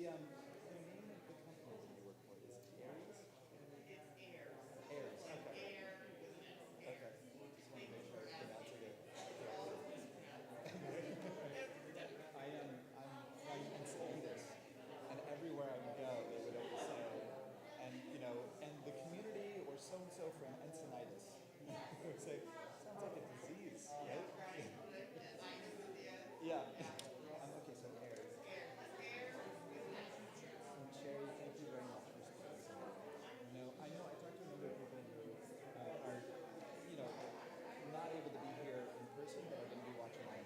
the name of the company that you work for is Aries? Airs. Okay. Okay. Just want to make sure I was pronouncing it correctly. I'm in Sanders, and everywhere I would go, they would always say, and the community or so and so from Encinitas. They would say, sounds like a disease, right? Yeah. Okay, so Aries. Sheri, thank you very much for speaking. I know I talked to a number of people who are, not able to be here in person, but are going to be watching online.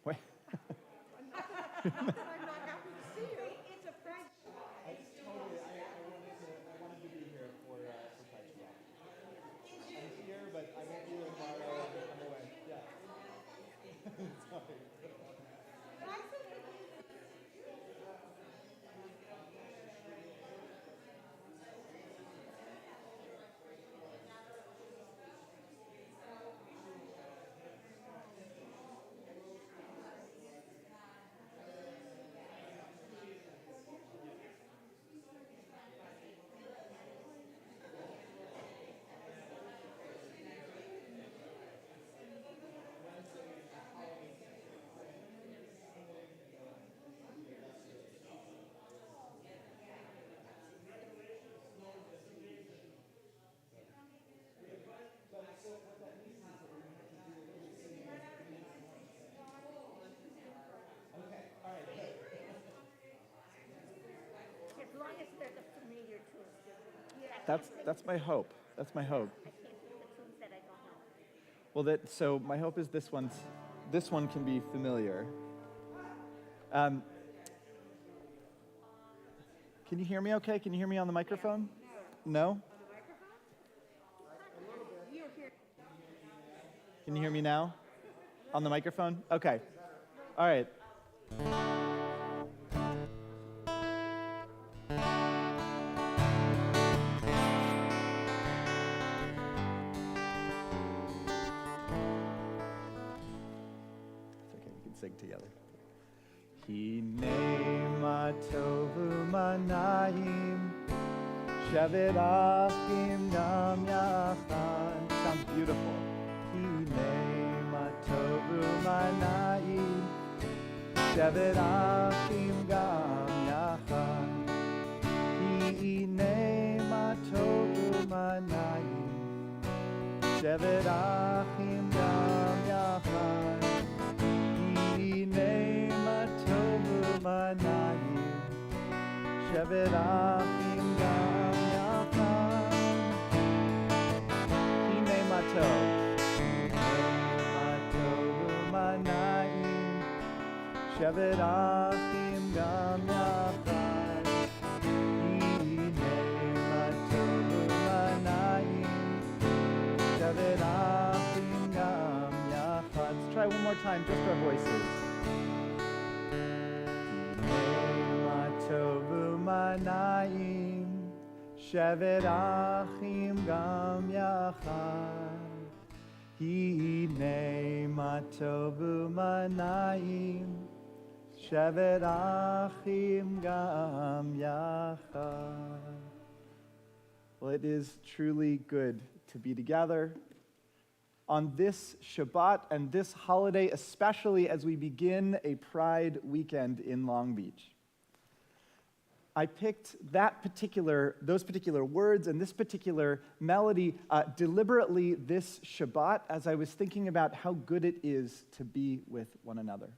Wait. I'm not happy to see you. It's a French. I wanted to be here for Pride Shabbat. I'm here, but I won't be here tomorrow. I'm away. Yeah. Sorry. As long as there's a familiar tune. That's my hope. That's my hope. I can't do the tunes that I don't know. Well, so my hope is this one can be familiar. Can you hear me okay? Can you hear me on the microphone? No? On the microphone? You're here. Can you hear me now? On the microphone? Okay. All right. Sing together. Hine ma tovu manayim shevet achim gam yachad. Sounds beautiful. Hine ma tovu manayim shevet achim gam yachad. Hine ma tovu manayim shevet achim gam yachad. Hine ma tovu manayim shevet achim gam yachad. Hine ma tovu manayim shevet achim gam yachad. Hine ma tovu manayim shevet achim gam yachad. Let's try one more time, just our voices. Tovu manayim shevet achim gam yachad. Hine ma tovu manayim shevet achim gam yachad. Well, it is truly good to be together on this Shabbat and this holiday, especially as we begin a Pride weekend in Long Beach. I picked those particular words and this particular melody deliberately this Shabbat as I was thinking about how good it is to be with one another.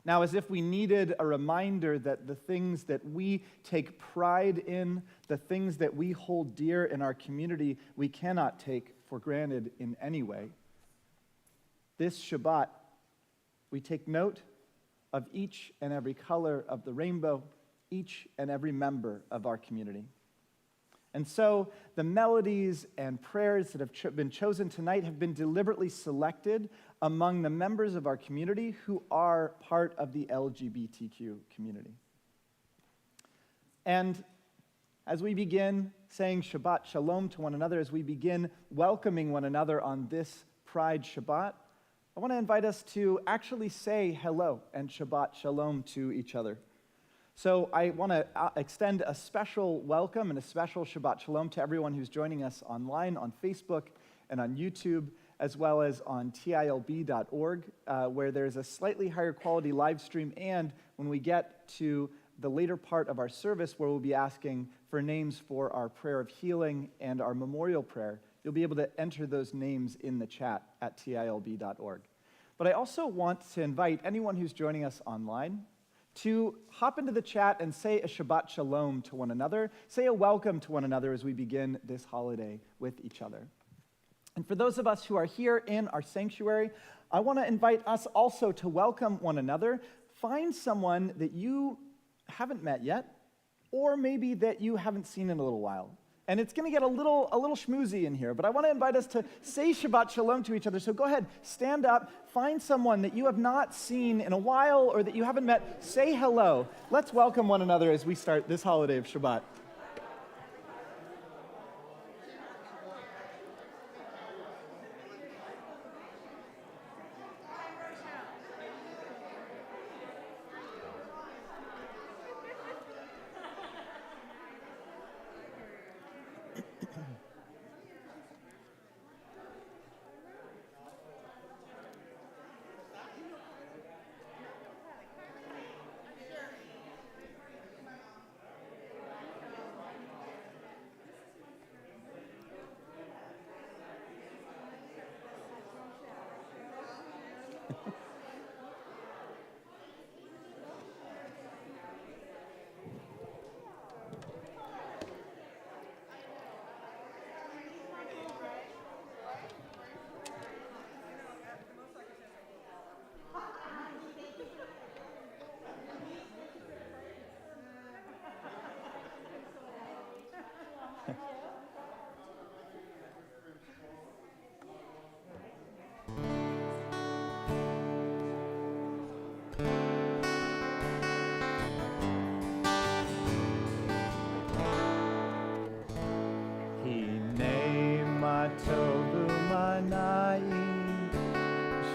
Now, as if we needed a reminder that the things that we take pride in, the things that we hold dear in our community, we cannot take for granted in any way. This Shabbat, we take note of each and every color of the rainbow, each and every member of our community. And so the melodies and prayers that have been chosen tonight have been deliberately selected among the members of our community who are part of the LGBTQ community. And as we begin saying Shabbat Shalom to one another, as we begin welcoming one another on this Pride Shabbat, I want to invite us to actually say hello and Shabbat Shalom to each other. So I want to extend a special welcome and a special Shabbat Shalom to everyone who's joining us online on Facebook and on YouTube, as well as on tilb.org, where there's a slightly higher quality live stream, and when we get to the later part of our service where we'll be asking for names for our prayer of healing and our memorial prayer, you'll be able to enter those names in the chat at tilb.org. But I also want to invite anyone who's joining us online to hop into the chat and say a Shabbat Shalom to one another, say a welcome to one another as we begin this holiday with each other. And for those of us who are here in our sanctuary, I want to invite us also to welcome one another. Find someone that you haven't met yet, or maybe that you haven't seen in a little while. And it's going to get a little schmoozy in here, but I want to invite us to say Shabbat Shalom to each other. So go ahead, stand up, find someone that you have not seen in a while or that you haven't met. Say hello. Let's welcome one another as we start this holiday of Shabbat.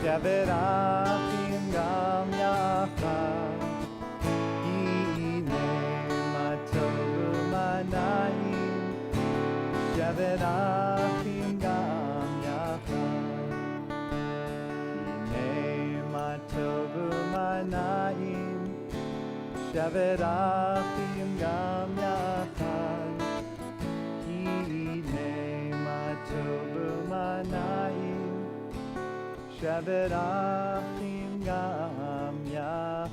Shabbat Achim Gam Yachad, Hine Matov U'Manayim. Shabbat Achim Gam Yachad, Hine Matov U'Manayim. Shabbat Achim Gam Yachad, Hine Matov U'Manayim. Shabbat Achim Gam Yachad.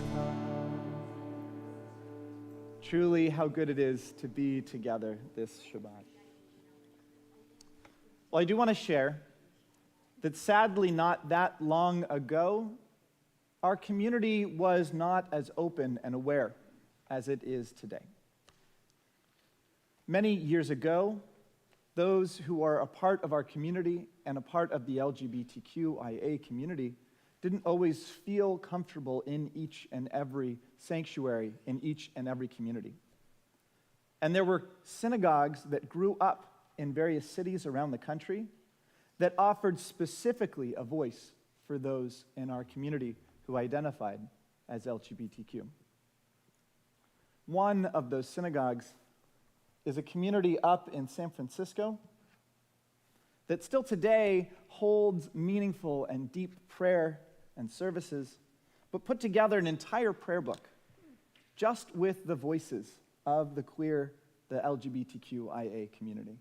Truly, how good it is to be together this Shabbat. Well, I do want to share that sadly not that long ago, our community was not as open and aware as it is today. Many years ago, those who are a part of our community and a part of the LGBTQIA community didn't always feel comfortable in each and every sanctuary, in each and every community. And there were synagogues that grew up in various cities around the country that offered specifically a voice for those in our community who identified as LGBTQ. One of those synagogues is a community up in San Francisco that still today holds meaningful and deep prayer and services, but put together an entire prayer book just with the voices of the queer, the LGBTQIA community.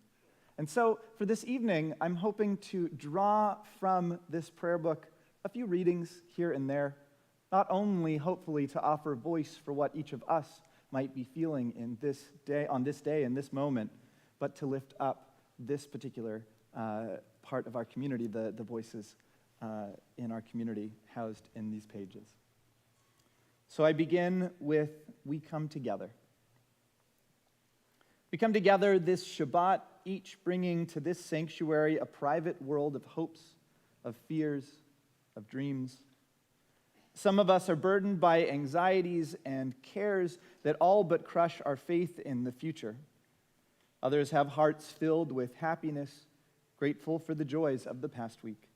And so for this evening, I'm hoping to draw from this prayer book a few readings here and there, not only hopefully to offer voice for what each of us might be feeling in this day, on this day, in this moment, but to lift up this particular part of our community, the voices in our community housed in these pages. So I begin with we come together. We come together this Shabbat, each bringing to this sanctuary a private world of hopes, of fears, of dreams. Some of us are burdened by anxieties and cares that all but crush our faith in the future. Others have hearts filled with happiness, grateful for the joys of the past week,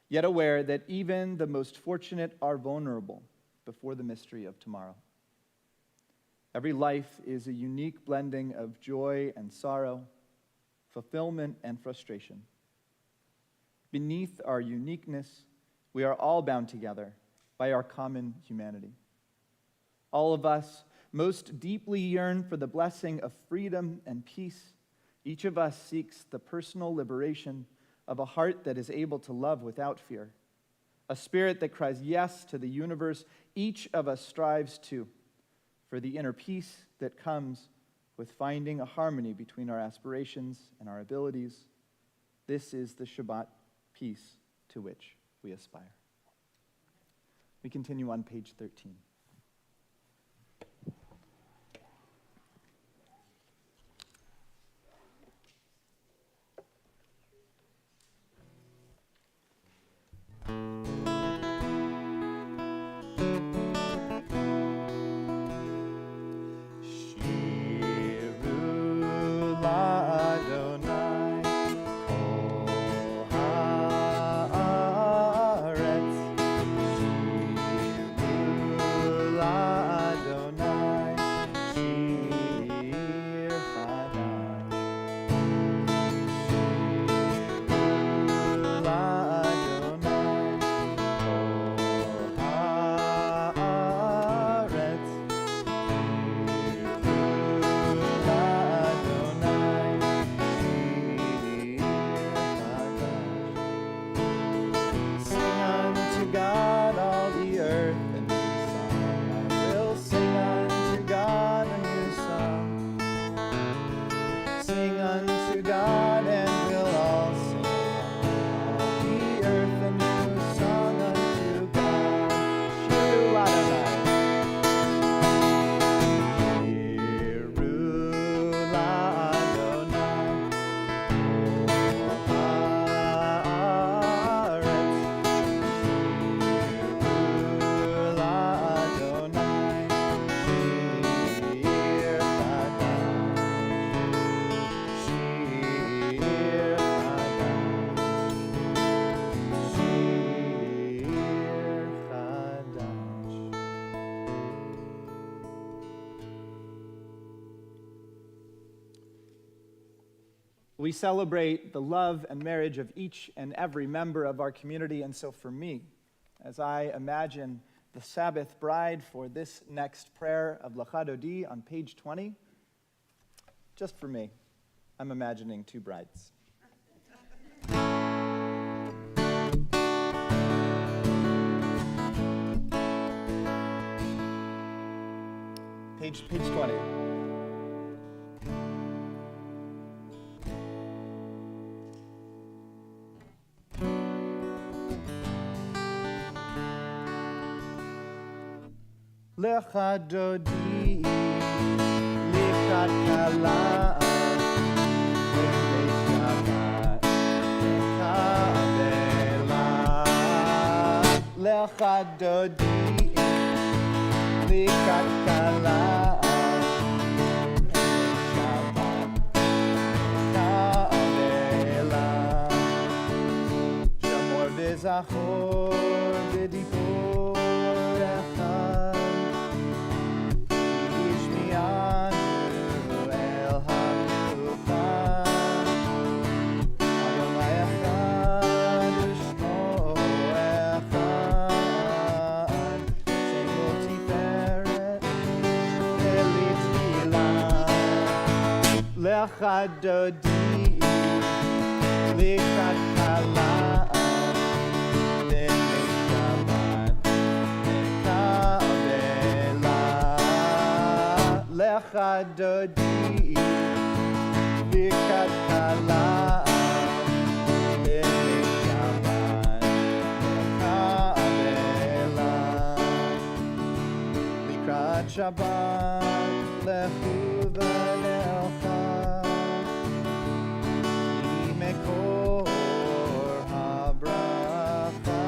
yet aware that even the most fortunate are vulnerable before the mystery of tomorrow. Every life is a unique blending of joy and sorrow, fulfillment and frustration. Beneath our uniqueness, we are all bound together by our common humanity. All of us most deeply yearn for the blessing of freedom and peace. Each of us seeks the personal liberation of a heart that is able to love without fear, a spirit that cries yes to the universe each of us strives to, for the inner peace that comes with finding a harmony between our aspirations and our abilities. This is the Shabbat peace to which we aspire. We continue on page 13. We celebrate the love and marriage of each and every member of our community, and so for me, as I imagine the Sabbath bride for this next prayer of Lecha Dodi on page 20, just for me, I'm imagining two brides. Page 20. Lecha Dodi, Lecha Kala, Lecha Dodi, Lecha Kala, Shamor v'zachor v'dibor echad. Lecha Dodi, Lecha Kala, Lecha Dodi, Lecha Kala, Shabbat lechu v'lecha imekor habracha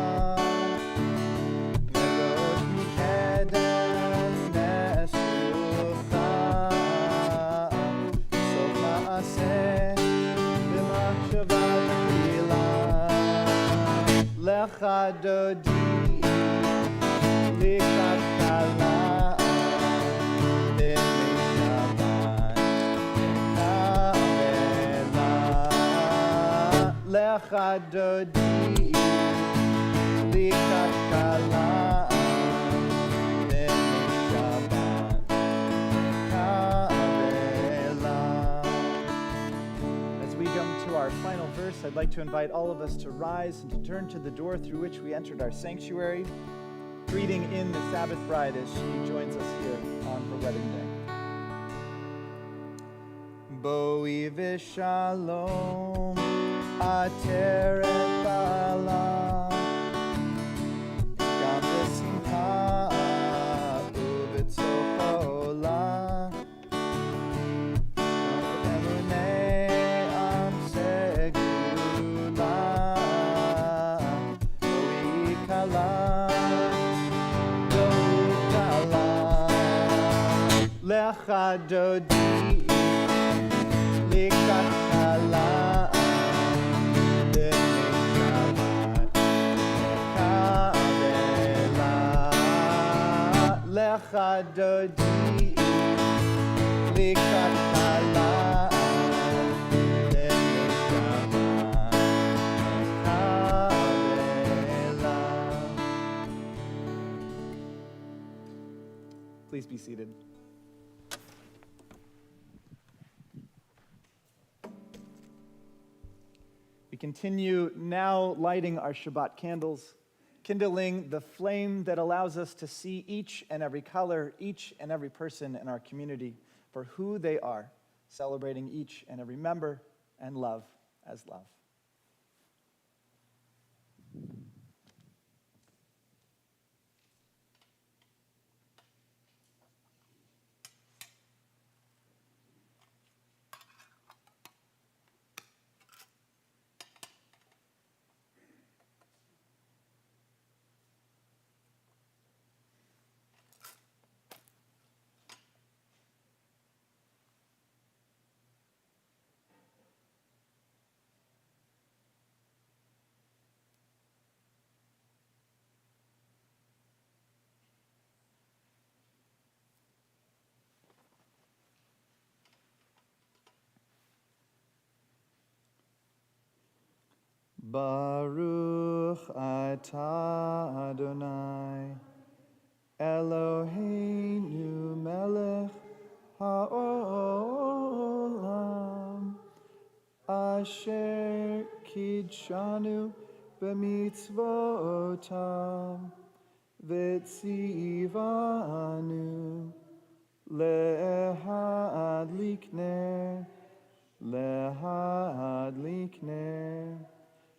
v'rosh mikedem nesucha sof ma'aseh b'machshava tefila lecha dodi likakala lecha dodi likakala Shabbat kavela. As we come to our final verse, I'd like to invite all of us to rise and to turn to the door through which we entered our sanctuary, greeting in the Sabbath bride as she joins us here on her wedding day. Boi v'shalom ateret bala gam v'simcha u'b'tzoch ha'olam emunei am segula boi kala lecha dodi likakala b'shabbat kavela lecha dodi likakala b'shabbat kavela. Please be seated. We continue now lighting our Shabbat candles, kindling the flame that allows us to see each and every color, each and every person in our community for who they are, celebrating each and every member and love as love. Baruch atah Adonai Eloheinu melech haolam asher kidshanu b'mitzvotav v'tzivanu lehadlik ner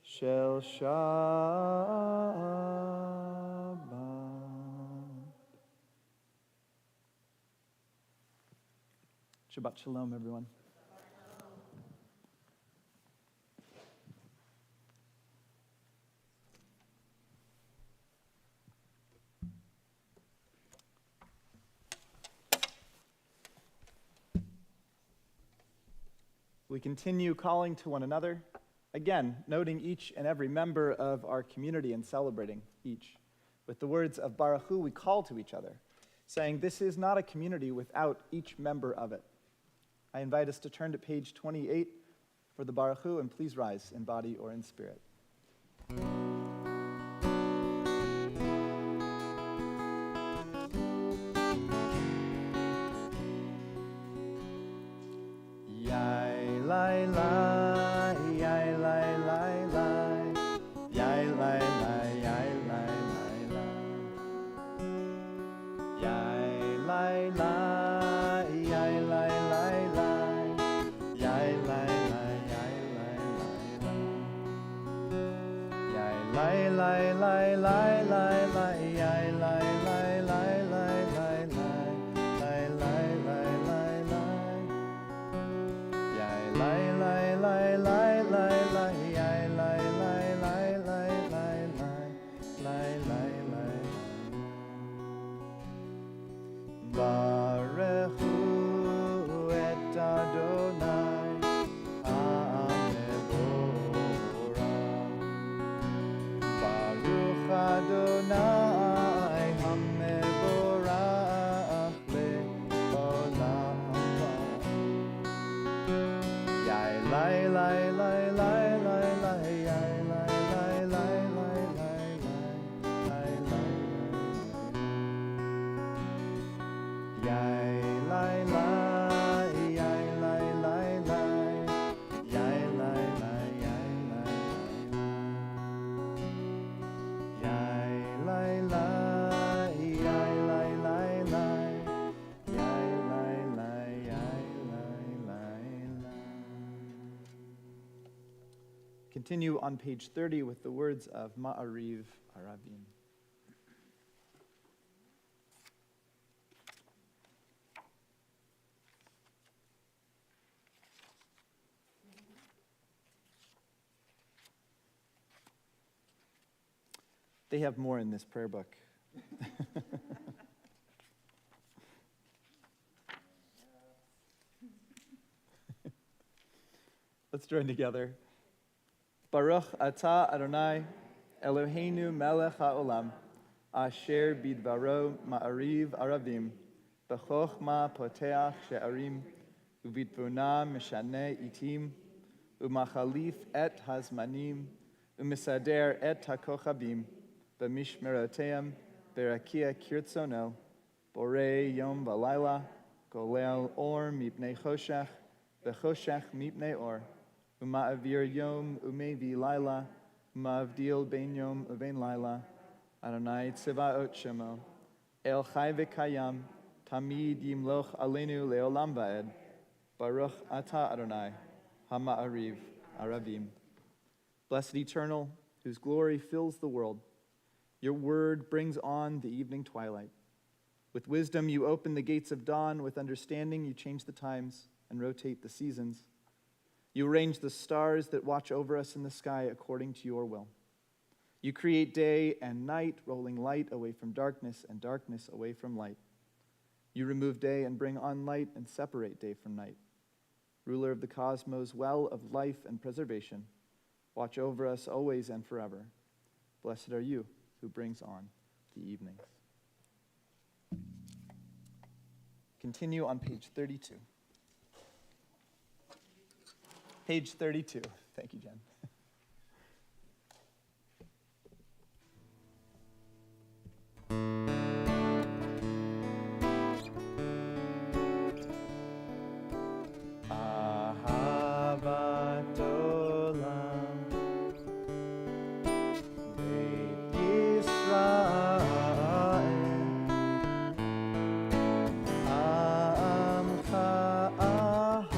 Shel Shabbat. Shabbat Shalom, everyone. We continue calling to one another. Again, noting each and every member of our community and celebrating each. With the words of Baruch Hu, we call to each other, saying this is not a community without each member of it. I invite us to turn to page 28 for the Baruch Hu, and please rise in body or in spirit. Yai lai lai. Adonai Hamevorach Le'olam Va'ed. Yai lai lai lai lai lai lai yai lai lai lai lai lai lai lai yai lai lai yai lai lai lai yai lai lai yai lai yai lai lai yai lai lai lai yai lai lai yai lai lai. Continue on page 30 with the words of Ma'ariv Aravim. They have more in this prayer book. Let's join together. Baruch atah Adonai Eloheinu melech haolam asher bidvaro ma'ariv aravim b'chochma poteach she'arim ubitbuna mishane itim umachalif et hazmanim umisader et hakochabim b'mishmeroteim berakia kirtzono borei yom v'layla golel or mipnei choshech v'choshech mipnei or Uma'avir yom umevi laila, uma'avdil ben yom uvein laila, Adonai tzevaot shemo, El chai v'kayam, tamid yimloch aleinu leolam va'ed, Baruch atah Adonai, hama'ariv aravim. Blessed Eternal, whose glory fills the world, your word brings on the evening twilight. With wisdom you open the gates of dawn, with understanding you change the times and rotate the seasons. You arrange the stars that watch over us in the sky according to your will. You create day and night, rolling light away from darkness and darkness away from light. You remove day and bring on light and separate day from night. Ruler of the cosmos, well of life and preservation, watch over us always and forever. Blessed are you who brings on the evenings. Continue on page 32. Page 32. Thank you, Jen. Ahavat olam, Beit Yisrael, Amcha ahavta.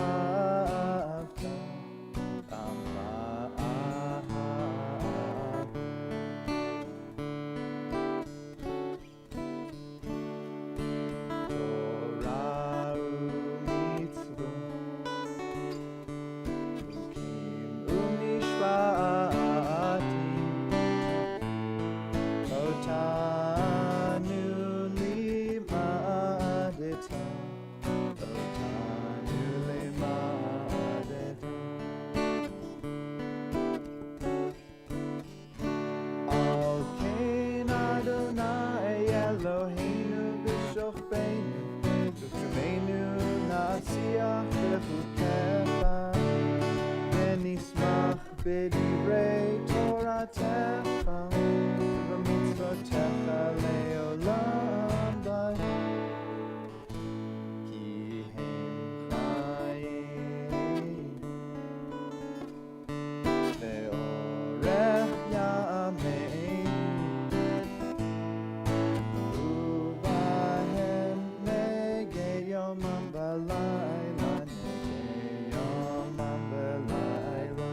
בדברי תורתך ובמצוותיך לעולם ועד. כי הם חיים לאורך ימינו ובהם נגד יומם ולילה, נגד יומם ולילה.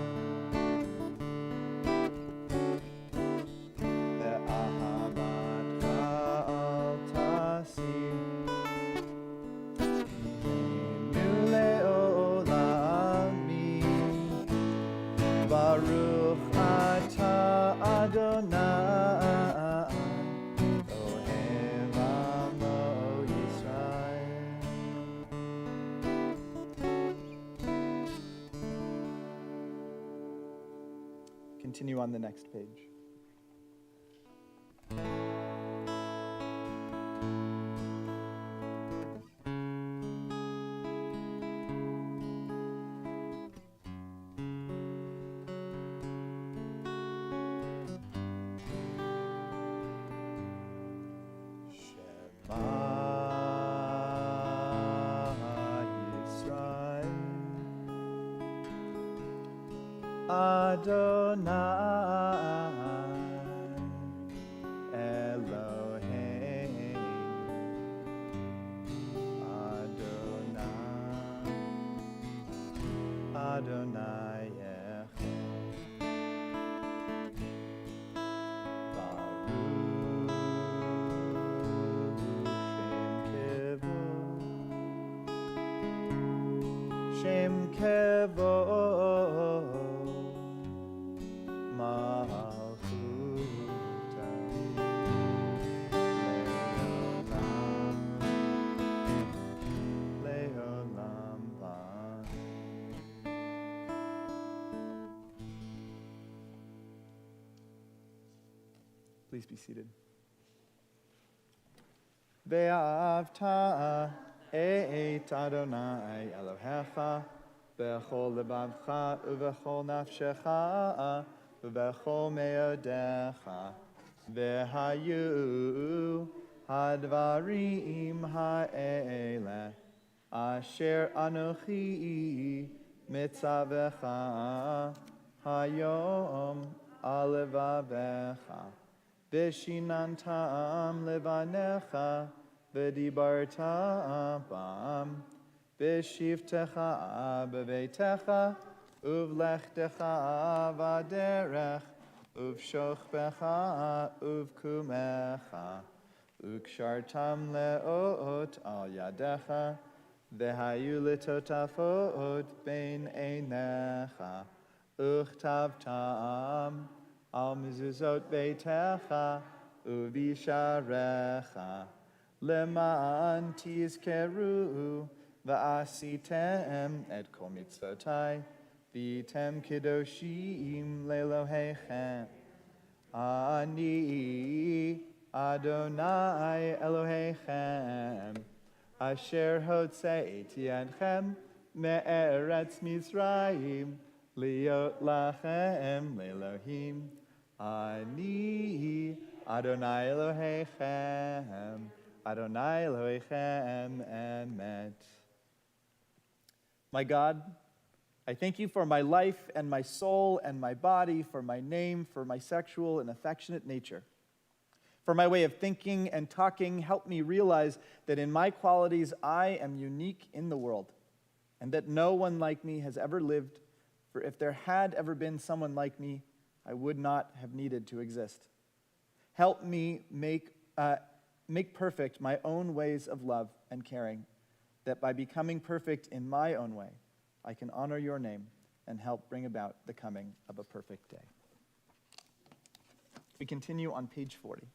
Baruch atah Adonai, Ohev Amo Yisrael. Continue on the next page. Adonai Eloheinu Adonai Echad Baruch Shem Kevod Please be seated. Ve'avta et Adonai Elohecha bechol lebavcha uvechol nafshecha uvechol meodecha ve'hayu hadvarim ha'ele asher anochi mitzavecha hayom alevavecha Vishinantam levanecha v'dibarta bam v'shivtecha b'veitecha uvlechtecha v'derech uvshochbecha uvkumecha ukshartam leot al yadecha v'hayu litotafot bein einecha uchtavtam Al mezuzot beitecha uvisharecha leman tizkeru va'asitem et kol mitzvotai v'item kedoshim lelohechem ani Adonai Elohechem asher hotzeiti adchem me'eretz Mitzrayim liot lachem lelohim Ani Adonai Elohechem, Adonai Elohechem, Emet. My God, I thank you for my life and my soul and my body, for my name, for my sexual and affectionate nature. For my way of thinking and talking, help me realize that in my qualities I am unique in the world, and that no one like me has ever lived, for if there had ever been someone like me, I would not have needed to exist. Help me make perfect my own ways of love and caring, that by becoming perfect in my own way, I can honor your name and help bring about the coming of a perfect day. We continue on page 40.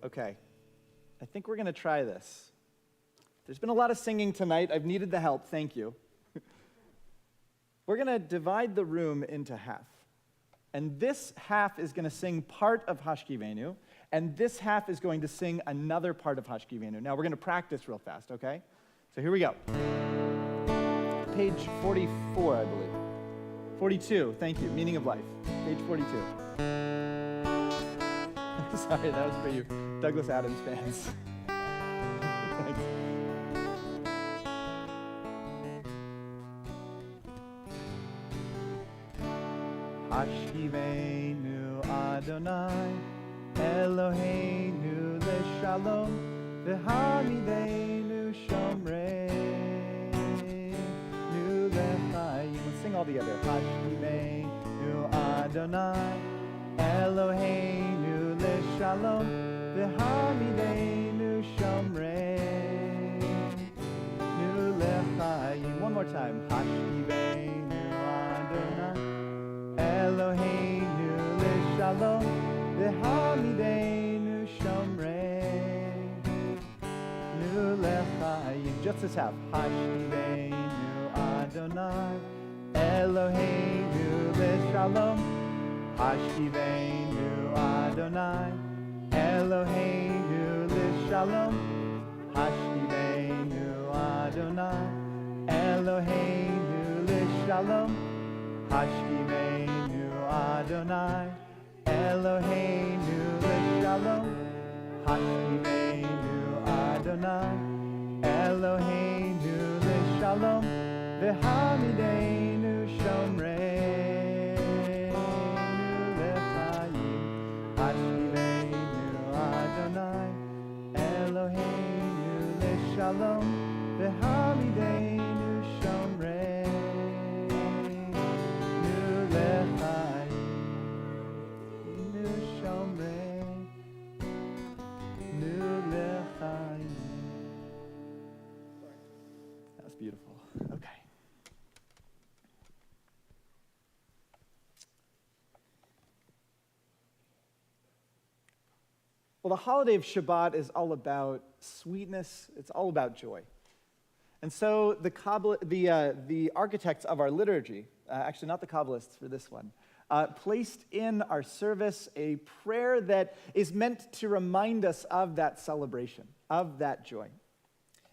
Okay. I think we're going to try this. There's been a lot of singing tonight. I've needed the help. Thank you. We're going to divide the room into half. And this half is going to sing part of Hashkivenu, and this half is going to sing another part of Hashkivenu. Now, we're going to practice real fast, okay? So here we go. Page 44, I believe. 42, thank you, Meaning of Life. Page 42. Sorry, that was for you Douglas Adams fans. Thanks. Hashkivenu Adonai Eloheinu leShalom v'hamidenu shomreinu lechayim. Let's sing all together. Hashkivenu Adonai Eloheinu leShalom v'hamidenu shomreinu lechayim. One more time. Hashkivenu Adonai Eloheinu leShalom v'hamidenu shomreinu lechayim. Just this half. Hashkivenu Adonai Eloheinu leShalom. Hashkivenu Adonai Eloheinu leShalom. Hashkivenu Adonai Eloheinu leShalom. Hashkivenu Adonai Eloheinu leShalom. Hashkivenu Adonai Eloheinu leShalom v'hamidenu shomreinu lechayim. Hashkivenu Adonai Eloheinu leShalom v'hamidenu shomreinu lechayim. That was beautiful. Okay. Well, the holiday of Shabbat is all about sweetness. It's all about joy. And so the architects of our liturgy, actually not the Kabbalists for this one, placed in our service a prayer that is meant to remind us of that celebration, of that joy.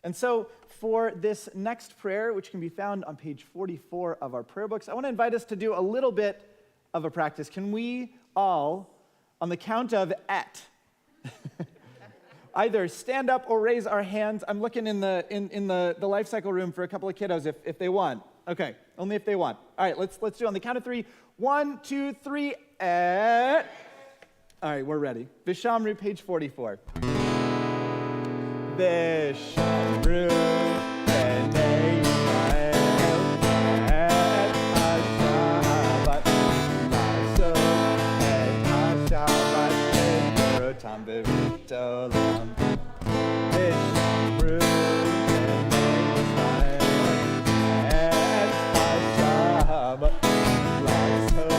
And so for this next prayer, which can be found on page 44 of our prayer books, I want to invite us to do a little bit of a practice. Can we all, on the count of et, either stand up or raise our hands? I'm looking in the life cycle room for a couple of kiddos if they want. Okay, only if they want. All right, let's do it on the count of 3. 1, 2, 3, et. All right, we're ready. Vishamru, page 44. Vishamru, b'nei Yisrael, et ha-Shabbat la'asot, et ha-Shabbat le'borotam b'rit olam. Vishamru, b'nei Yisrael, et ha-Shabbat la'asot,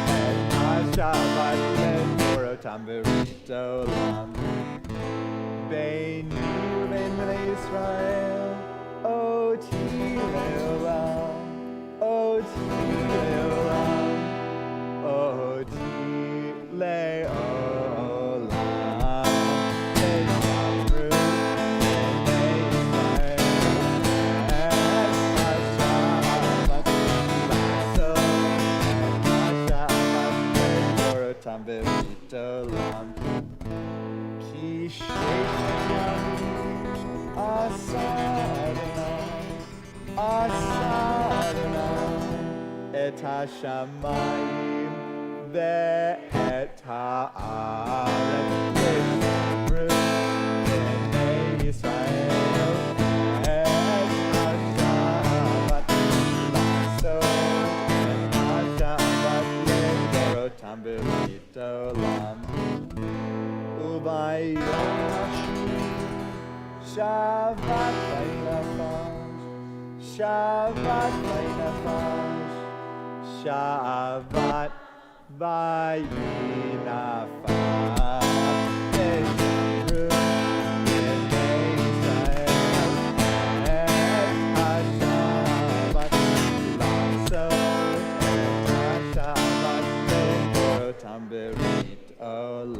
et ha-Shabbat le'borotam b'rit olam. Beinu ben bnei Yisrael, oti le'olam, oti le'olam, oti le'olam. V'shamru bnei Yisrael, et ha-Shabbat la'asot, et ha-Shabbat le'borotam b'rit olam. Et ha-shamayim ve'et ha'aretz. Vishamru b'nei Yisrael, et ha-Shabbat la'asot, et ha-Shabbat le'borotam b'rit olam. U'bayom Shabbat vaynafash, Shabbat vaynafash, Shabbat vaynafash.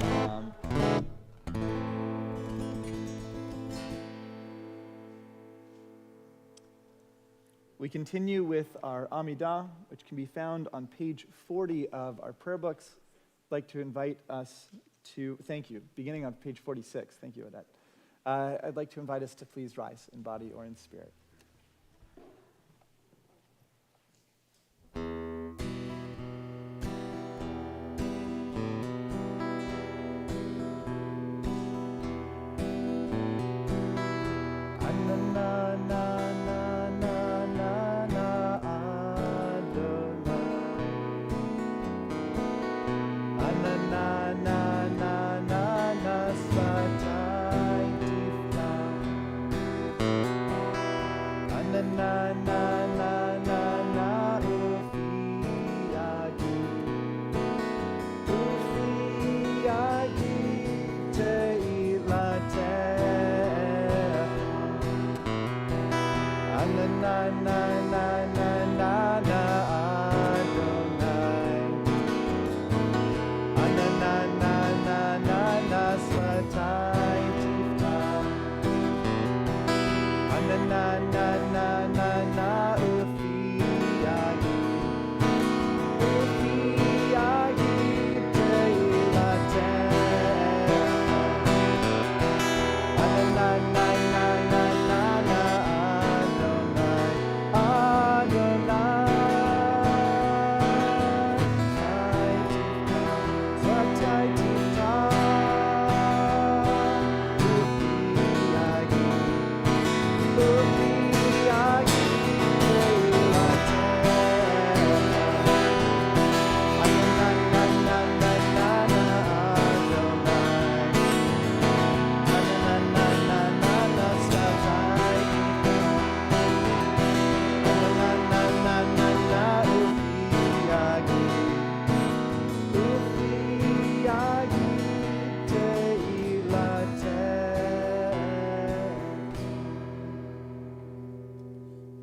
le'olam. We continue with our Amidah, which can be found on page 40 of our prayer books. I'd like to invite us to, thank you, beginning on page 46. Thank you, Odette. I'd like to invite us to please rise in body or in spirit.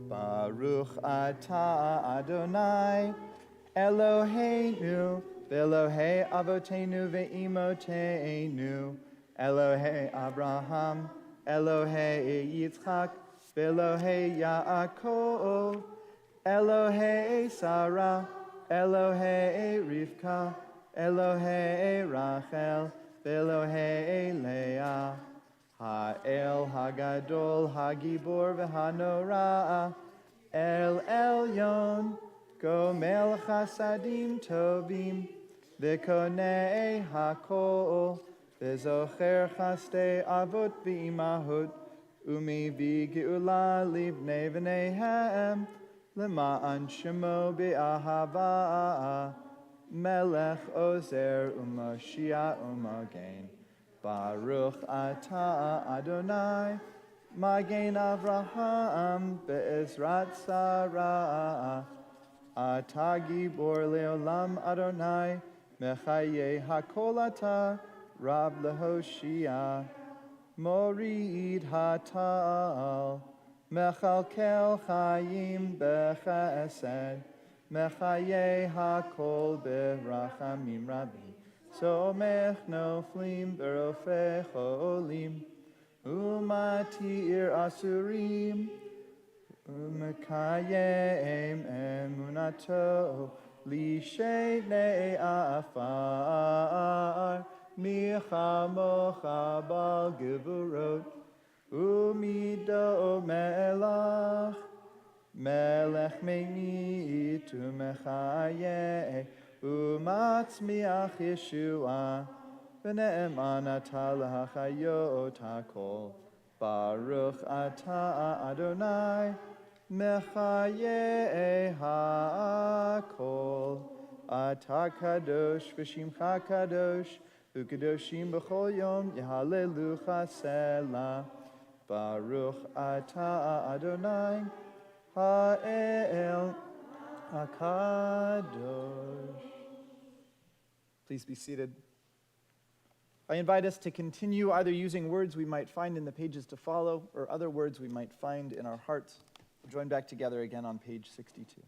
Baruch atah Adonai Eloheinu v'Elohei Avotenu ve'Imotenu Elohei Abraham Elohei Yitzchak v'Elohei Yaakov Elohei Sarah Elohei Rivka Elohei Rachel v'Elohei Leah Ha'el Hagadol Hagibor v'Hanorah El Elyon Gomel Chasadim Tovim V'Konei HaKol V'Zocher Chastei Avot V'Imahot Umi V'Geula Livnei V'neihem L'ma'an Shemo B'Ahava Melech Ozer U'Moshiach U'Magen Baruch atah Adonai Magen Avraham Be'ezrat Sarah Atah Gibor Leolam Adonai Mechaye Hakol Atah Rab Lehoshia Morid Hatal Mechalkel Chayim Bechesed Mechaye Hakol Berachamim Rabbi Somech Noflim Berofei Cholim Umatir Asurim Umekayem Emunato Lishay Afar Michamocha Bal Gevurot Umido Melach Melech Meini Tumechaye Umatzmiach Yeshua V'ne'eman atah l'hachayot hakol Baruch atah Adonai Mechaye hakol Atah kadosh v'shimcha kadosh U'kadoshim b'chol yom Yehalelucha selah Baruch atah Adonai Ha'el HaKadosh. Please be seated. I invite us to continue either using words we might find in the pages to follow or other words we might find in our hearts. We'll join back together again on page 62.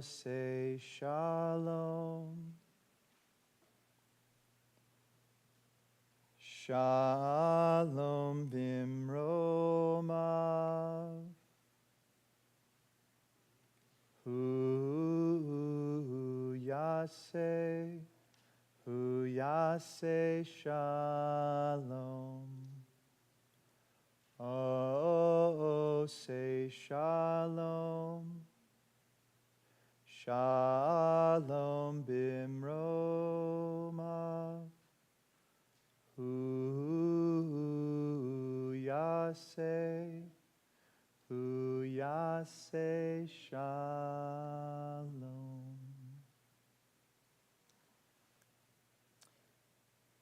say shalom. Shalom bimromav. Hu yase shalom. Oh, say shalom. Shalom bimromav. Hu yase shalom.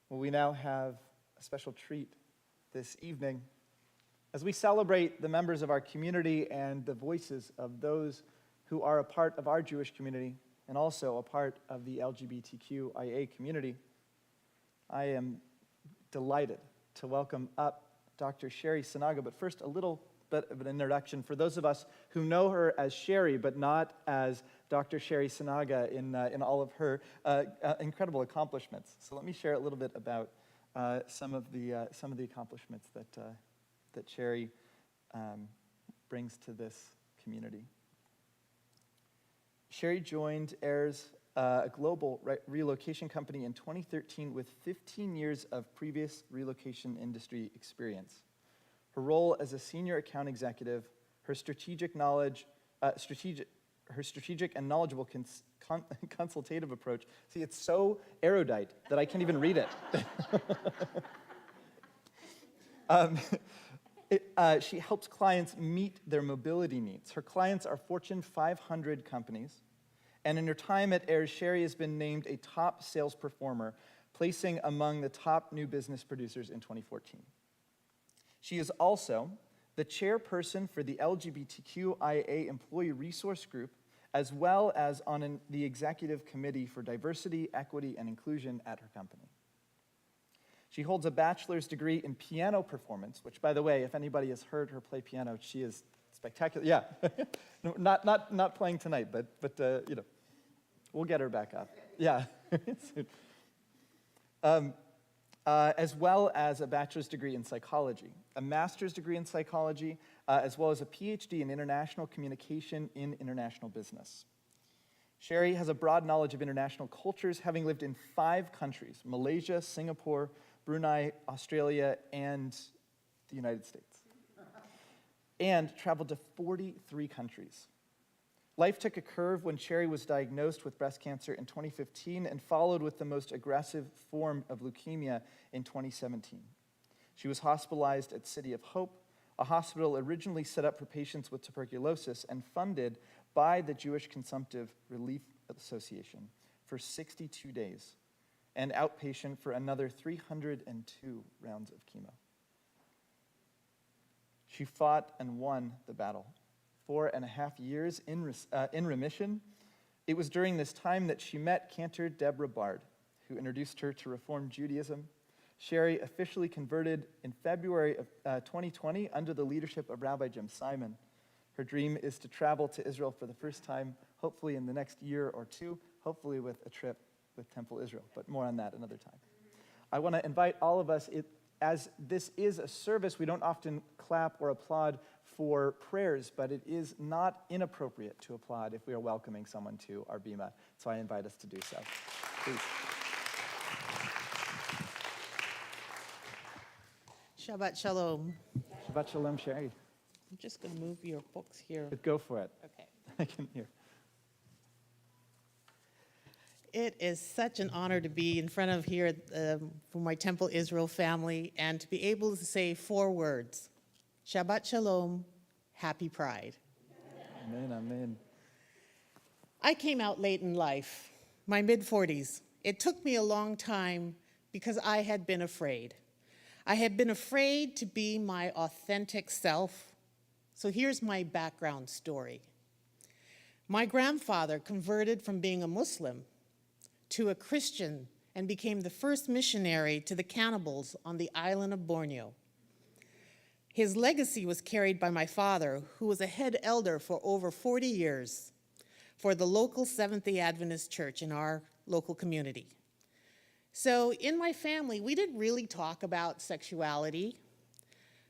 Well, we now have a special treat this evening as we celebrate the members of our community and the voices of those who are a part of our Jewish community and also a part of the LGBTQIA community. I am delighted to welcome up Dr. Sheri Sinaga, but first a little bit of an introduction for those of us who know her as Sheri, but not as Dr. Sheri Sinaga in all of her incredible accomplishments. So let me share a little bit about some of the accomplishments that Sheri brings to this community. Sheri joined AIR's a global relocation company in 2013 with 15 years of previous relocation industry experience. Her role as a senior account executive, her strategic and knowledgeable consultative approach. See, it's so erudite that I can't even read it. She helps clients meet their mobility needs. Her clients are Fortune 500 companies. And in her time at AIR, Sheri has been named a top sales performer, placing among the top new business producers in 2014. She is also the chairperson for the LGBTQIA Employee Resource Group, as well as on the executive committee for diversity, equity, and inclusion at her company. She holds a bachelor's degree in piano performance, which, by the way, if anybody has heard her play piano, she is spectacular. Yeah, not playing tonight, but you know, we'll get her back up. Yeah. As well as a bachelor's degree in psychology, a master's degree in psychology, as well as a PhD in international communication in international business. Sheri has a broad knowledge of international cultures, having lived in 5 countries: Malaysia, Singapore, Brunei, Australia, and the United States, and traveled to 43 countries. Life took a curve when Sheri was diagnosed with breast cancer in 2015 and followed with the most aggressive form of leukemia in 2017. She was hospitalized at City of Hope, a hospital originally set up for patients with tuberculosis and funded by the Jewish Consumptive Relief Association, for 62 days, and outpatient for another 302 rounds of chemo. She fought and won the battle. 4.5 years in remission. It was during this time that she met Cantor Deborah Bard, who introduced her to Reform Judaism. Sheri officially converted in February of 2020 under the leadership of Rabbi Jim Simon. Her dream is to travel to Israel for the first time, hopefully in the next year or two, hopefully with a trip with Temple Israel, but more on that another time. I want to invite all of us, as this is a service, we don't often clap or applaud for prayers, but it is not inappropriate to applaud if we are welcoming someone to our bima. So I invite us to do so. Please. Shabbat Shalom. Shabbat Shalom, Sheri. I'm just going to move your books here. But go for it. Okay. I can hear. It is such an honor to be in front of here for my Temple Israel family and to be able to say 4 words. Shabbat Shalom, Happy Pride. Amen, amen. I came out late in life, my mid-40s. It took me a long time because I had been afraid. I had been afraid to be my authentic self. So here's my background story. My grandfather converted from being a Muslim to a Christian and became the first missionary to the cannibals on the island of Borneo. His legacy was carried by my father, who was a head elder for over 40 years. for the local Seventh-day Adventist church in our local community. So in my family, we didn't really talk about sexuality,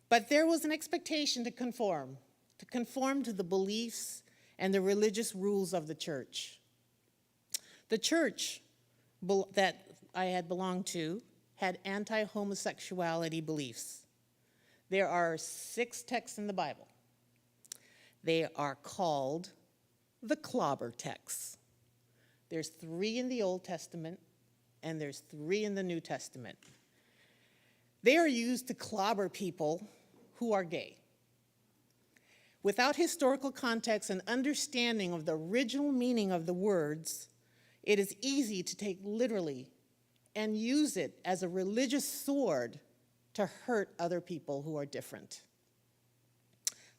but there was an expectation to conform to the beliefs and the religious rules of the church. The church that I had belonged to had anti-homosexuality beliefs. There are 6 texts in the Bible. They are called the clobber texts. There's 3 in the Old Testament, and there's 3 in the New Testament. They are used to clobber people who are gay. Without historical context and understanding of the original meaning of the words, it is easy to take literally and use it as a religious sword to hurt other people who are different.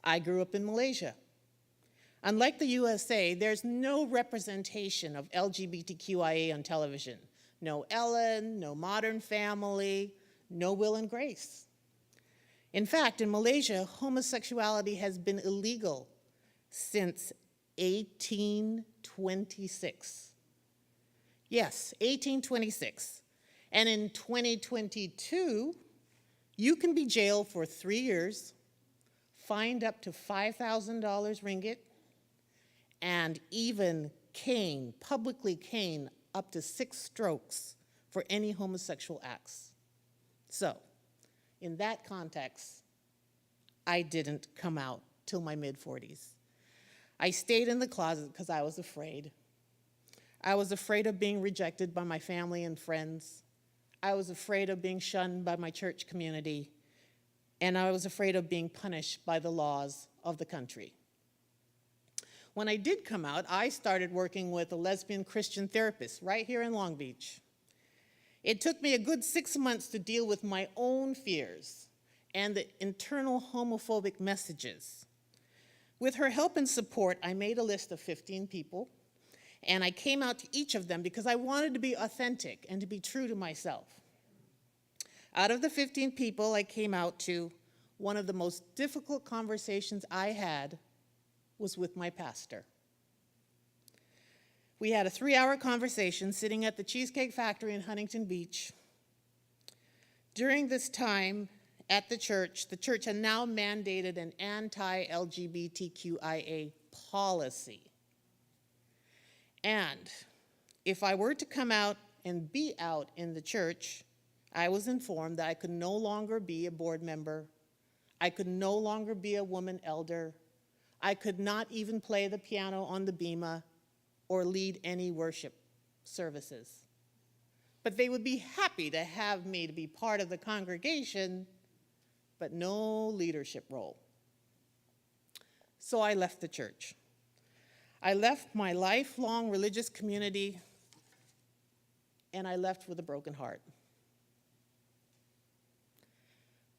I grew up in Malaysia. Unlike the USA, there's no representation of LGBTQIA on television. No Ellen, no Modern Family, no Will and Grace. In fact, in Malaysia, homosexuality has been illegal since 1826. Yes, 1826. And in 2022, you can be jailed for 3 years, fined up to $5,000 ringgit, and even publicly cane up to 6 strokes for any homosexual acts. So, in that context, I didn't come out till my mid-40s. I stayed in the closet because I was afraid. I was afraid of being rejected by my family and friends. I was afraid of being shunned by my church community. And I was afraid of being punished by the laws of the country. When I did come out, I started working with a lesbian Christian therapist right here in Long Beach. It took me a good 6 months to deal with my own fears and the internal homophobic messages. With her help and support, I made a list of 15 people, and I came out to each of them because I wanted to be authentic and to be true to myself. Out of the 15 people I came out to, one of the most difficult conversations I had was with my pastor. We had a 3-hour conversation sitting at the Cheesecake Factory in Huntington Beach. During this time at the church had now mandated an anti-LGBTQIA policy. And if I were to come out and be out in the church, I was informed that I could no longer be a board member. I could no longer be a woman elder. I could not even play the piano on the bema or lead any worship services. But they would be happy to have me to be part of the congregation, but no leadership role. So I left the church. I left my lifelong religious community, and I left with a broken heart.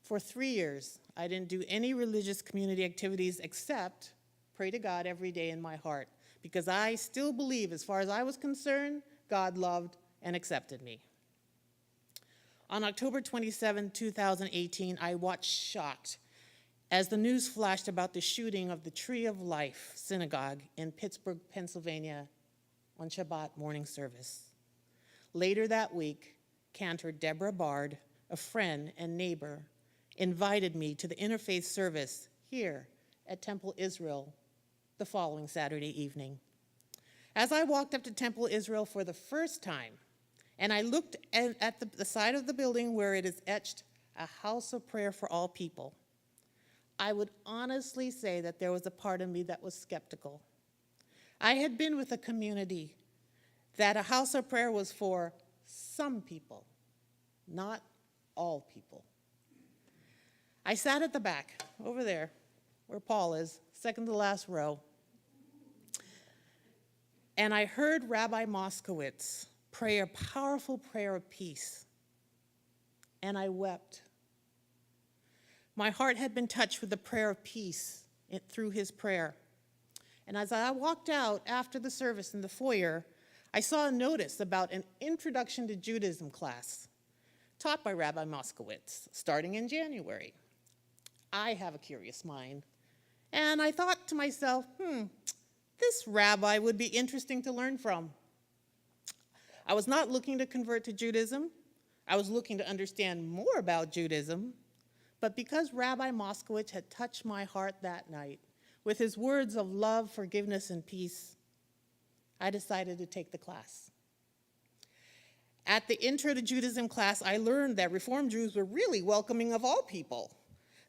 For 3 years, I didn't do any religious community activities except pray to God every day in my heart, because I still believe, as far as I was concerned, God loved and accepted me. On October 27, 2018, I watched shocked as the news flashed about the shooting of the Tree of Life Synagogue in Pittsburgh, Pennsylvania on Shabbat morning service. Later that week, Cantor Deborah Bard, a friend and neighbor, invited me to the interfaith service here at Temple Israel the following Saturday evening. As I walked up to Temple Israel for the first time, and I looked at the side of the building where it is etched, "A house of prayer for all people," I would honestly say that there was a part of me that was skeptical. I had been with a community that a house of prayer was for some people, not all people. I sat at the back, over there, where Paul is, second to last row, and I heard Rabbi Moskowitz pray a powerful prayer of peace, and I wept. My heart had been touched with the prayer of peace through his prayer. And as I walked out after the service in the foyer, I saw a notice about an Introduction to Judaism class taught by Rabbi Moskowitz, starting in January. I have a curious mind, and I thought to myself, this rabbi would be interesting to learn from. I was not looking to convert to Judaism. I was looking to understand more about Judaism. But because Rabbi Moskowitz had touched my heart that night with his words of love, forgiveness, and peace, I decided to take the class. At the Intro to Judaism class, I learned that Reform Jews were really welcoming of all people.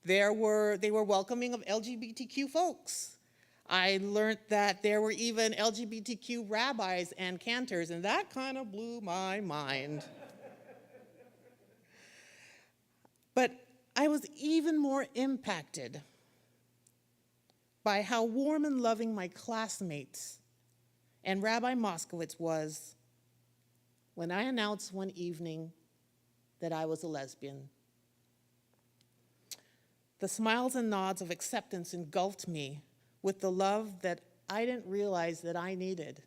They were welcoming of LGBTQ folks. I learned that there were even LGBTQ rabbis and cantors, and that kind of blew my mind. But I was even more impacted by how warm and loving my classmates and Rabbi Moskowitz was when I announced one evening that I was a lesbian. The smiles and nods of acceptance engulfed me with the love that I didn't realize that I needed.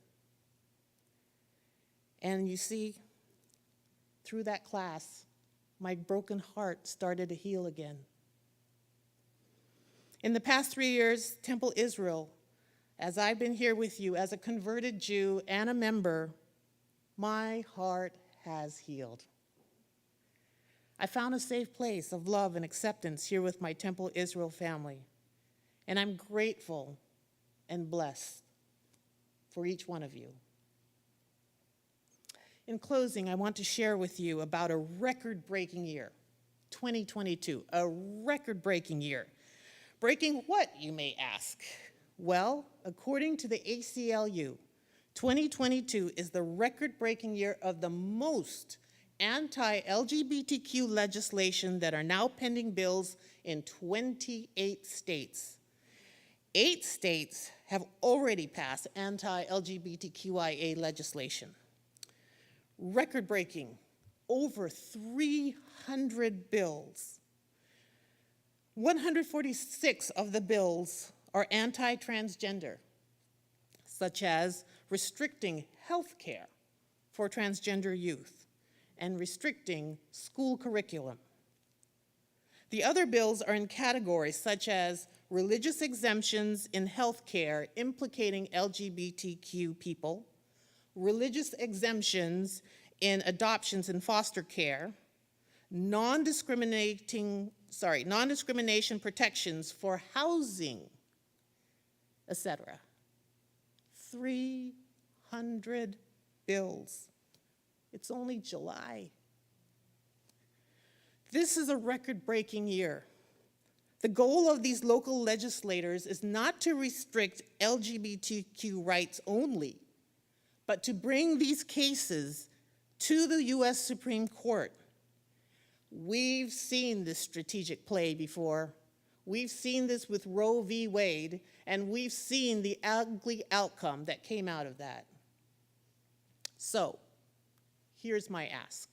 And you see, through that class, my broken heart started to heal again. In the past 3 years, Temple Israel, as I've been here with you as a converted Jew and a member, my heart has healed. I found a safe place of love and acceptance here with my Temple Israel family, and I'm grateful and blessed for each one of you. In closing, I want to share with you about a record-breaking year, 2022, a record-breaking year. Breaking what, you may ask? Well, according to the ACLU, 2022 is the record-breaking year of the most anti-LGBTQ legislation that are now pending bills in 28 states. 8 states have already passed anti-LGBTQIA legislation. Record-breaking, over 300 bills. 146 of the bills are anti-transgender, such as restricting health care for transgender youth and restricting school curriculum. The other bills are in categories such as religious exemptions in health care implicating LGBTQ people, religious exemptions in adoptions and foster care, non-discrimination protections for housing, etc. 300 bills. It's only July. This is a record-breaking year. The goal of these local legislators is not to restrict LGBTQ rights only, but to bring these cases to the US Supreme Court. We've seen this strategic play before. We've seen this with Roe v. Wade, and we've seen the ugly outcome that came out of that. So, here's my ask.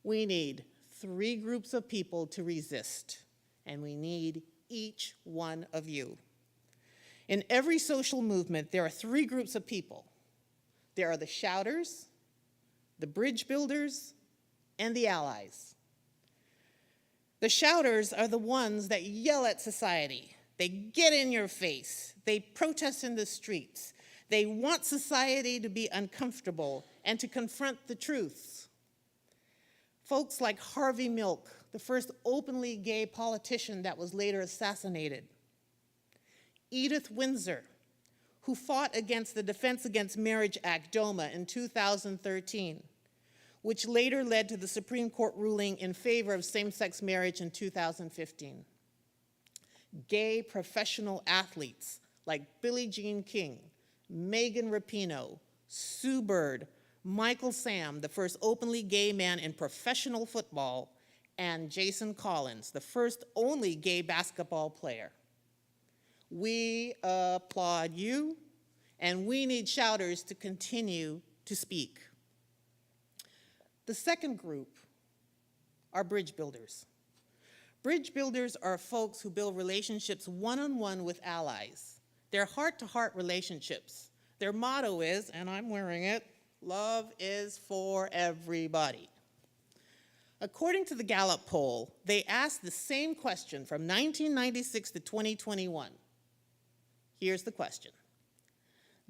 We need 3 groups of people to resist, and we need each one of you. In every social movement, there are 3 groups of people. There are the shouters, the bridge builders, and the allies. The shouters are the ones that yell at society. They get in your face. They protest in the streets. They want society to be uncomfortable and to confront the truths. Folks like Harvey Milk, the first openly gay politician that was later assassinated. Edith Windsor, who fought against the Defense Against Marriage Act, DOMA, in 2013, which later led to the Supreme Court ruling in favor of same-sex marriage in 2015. Gay professional athletes like Billie Jean King, Megan Rapinoe, Sue Bird, Michael Sam, the first openly gay man in professional football, and Jason Collins, the first only gay basketball player. We applaud you, and we need shouters to continue to speak. The second group are bridge builders. Bridge builders are folks who build relationships one-on-one with allies. They're heart-to-heart relationships. Their motto is, and I'm wearing it, love is for everybody. According to the Gallup poll, they asked the same question from 1996 to 2021. Here's the question.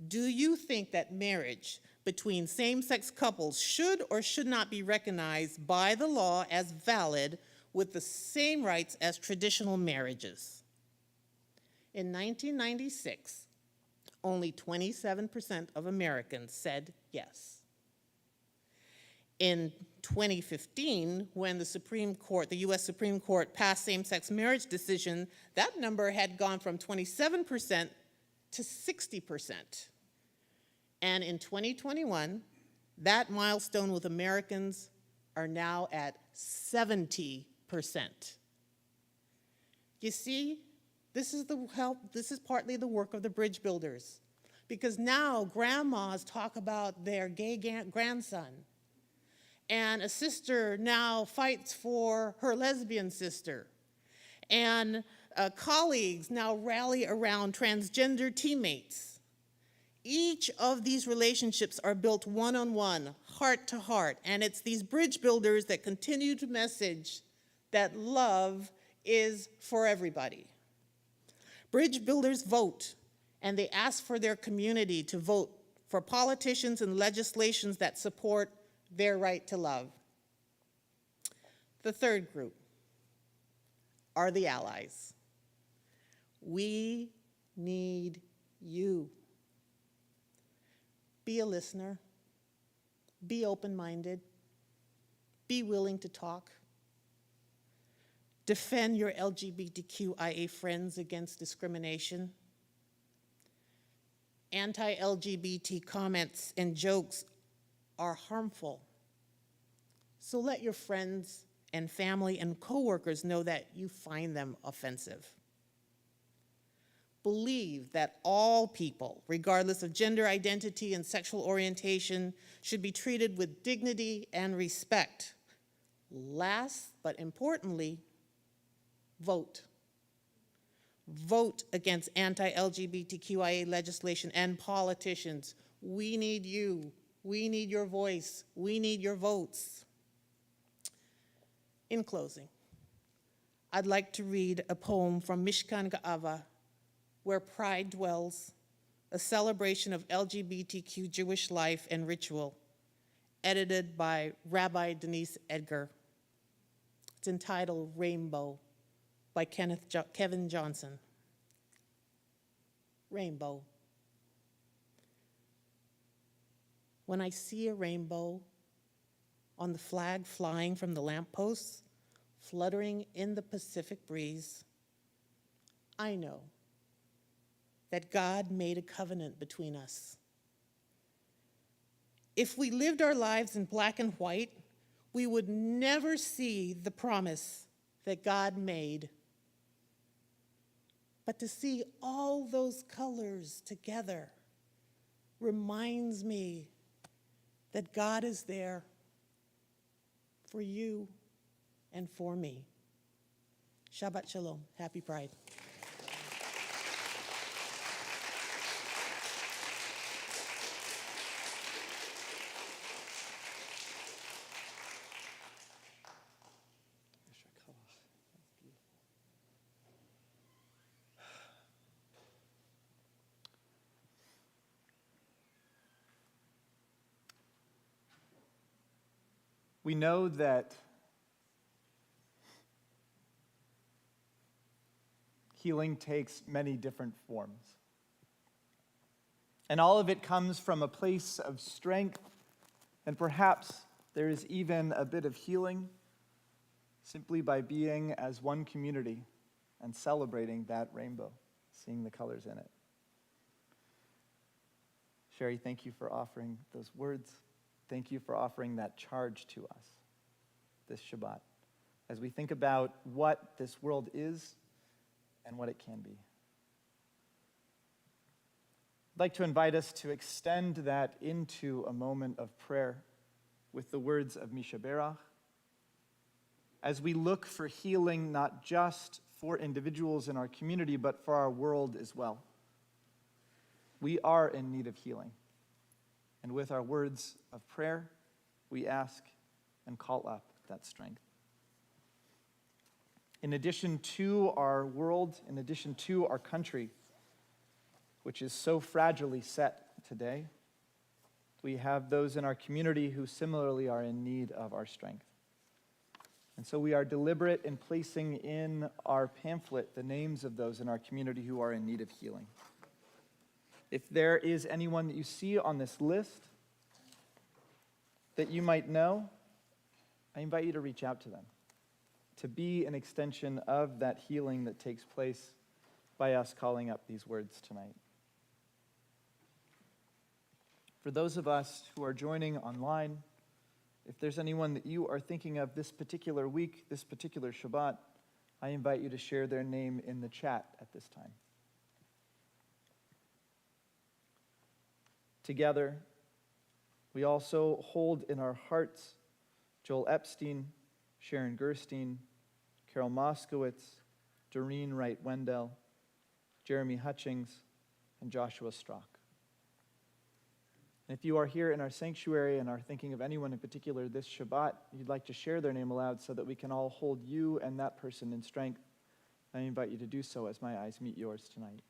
Do you think that marriage between same-sex couples should or should not be recognized by the law as valid with the same rights as traditional marriages? In 1996, only 27% of Americans said yes. In 2015, when the US Supreme Court passed same-sex marriage decision, that number had gone from 27% to 60%. And in 2021, that milestone with Americans are now at 70%. You see, this is partly the work of the bridge builders, because now grandmas talk about their gay grandson, and a sister now fights for her lesbian sister, and colleagues now rally around transgender teammates. Each of these relationships are built one-on-one, heart to heart, and it's these bridge builders that continue to message that love is for everybody. Bridge builders vote, and they ask for their community to vote for politicians and legislations that support their right to love. The third group are the allies. We need you. Be a listener. Be open-minded. Be willing to talk. Defend your LGBTQIA friends against discrimination. Anti-LGBT comments and jokes are harmful. So let your friends and family and coworkers know that you find them offensive. Believe that all people, regardless of gender identity and sexual orientation, should be treated with dignity and respect. Last but importantly, vote. Vote against anti-LGBTQIA legislation and politicians. We need you. We need your voice. We need your votes. In closing, I'd like to read a poem from Mishkan Ga'ava, Where Pride Dwells, a celebration of LGBTQ Jewish life and ritual, edited by Rabbi Denise Edgar. It's entitled Rainbow by Kevin Johnson. Rainbow. When I see a rainbow on the flag flying from the lampposts, fluttering in the Pacific breeze, I know that God made a covenant between us. If we lived our lives in black and white, we would never see the promise that God made. But to see all those colors together reminds me that God is there for you and for me. Shabbat Shalom. Happy Pride. We know that healing takes many different forms. And all of it comes from a place of strength, and perhaps there is even a bit of healing simply by being as one community and celebrating that rainbow, seeing the colors in it. Sheri, thank you for offering those words. Thank you for offering that charge to us this Shabbat as we think about what this world is and what it can be. I'd like to invite us to extend that into a moment of prayer with the words of Misha Berach as we look for healing not just for individuals in our community, but for our world as well. We are in need of healing. And with our words of prayer, we ask and call up that strength. In addition to our world, in addition to our country, which is so fragilely set today. We have those in our community who similarly are in need of our strength. And so we are deliberate in placing in our pamphlet the names of those in our community who are in need of healing. If there is anyone that you see on this list that you might know, I invite you to reach out to them, to be an extension of that healing that takes place by us calling up these words tonight. For those of us who are joining online, if there's anyone that you are thinking of this particular week, this particular Shabbat, I invite you to share their name in the chat at this time. Together, we also hold in our hearts Joel Epstein, Sharon Gerstein, Carol Moskowitz, Doreen Wright-Wendell, Jeremy Hutchings, and Joshua Strock. And if you are here in our sanctuary and are thinking of anyone in particular this Shabbat, you'd like to share their name aloud so that we can all hold you and that person in strength, I invite you to do so as my eyes meet yours tonight.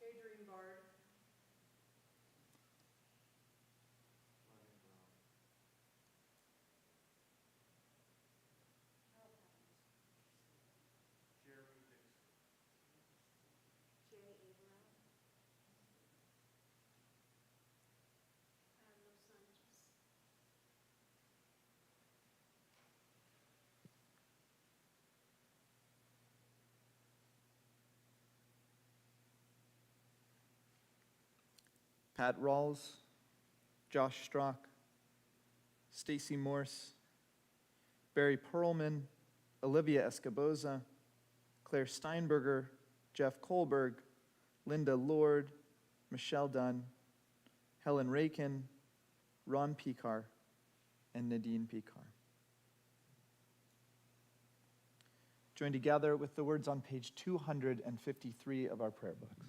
Adrian Bard. Pat Rawls, Josh Strock, Stacy Morse, Barry Perlman, Olivia Escoboza, Claire Steinberger, Jeff Kohlberg, Linda Lord, Michelle Dunn, Helen Rakin, Ron Pekar, and Nadine Pekar. Join together with the words on page 253 of our prayer books.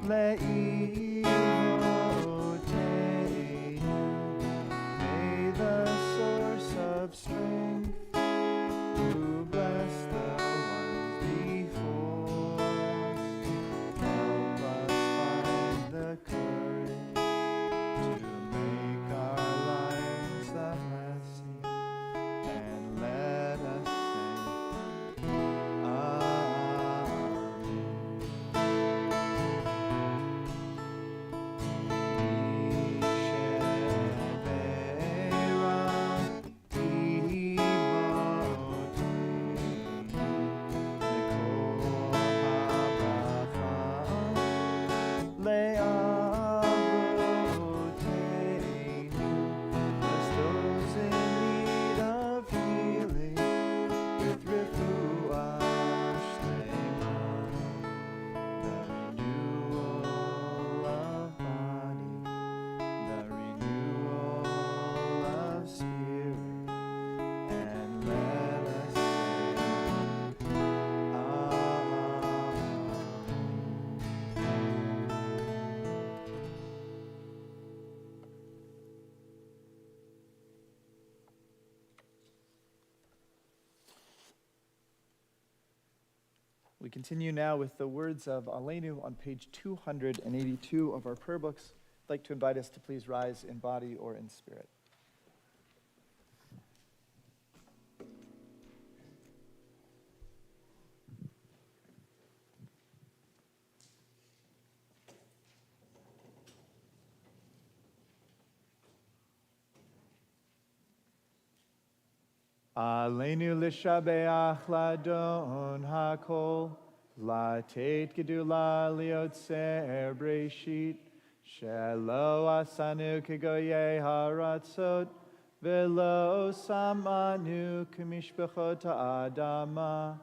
May the source of strength who bless the ones before us help us find the courage to make our lives a blessing, and let us say We continue now with the words of Aleinu on page 282 of our prayer books. I'd like to invite us to please rise in body or in spirit. Aleinu l'shabeach ladon hakol, latet gedula liotzer breshit, shelo asanu kegoye haratzot, velo samanu kemishbechot ha'adama,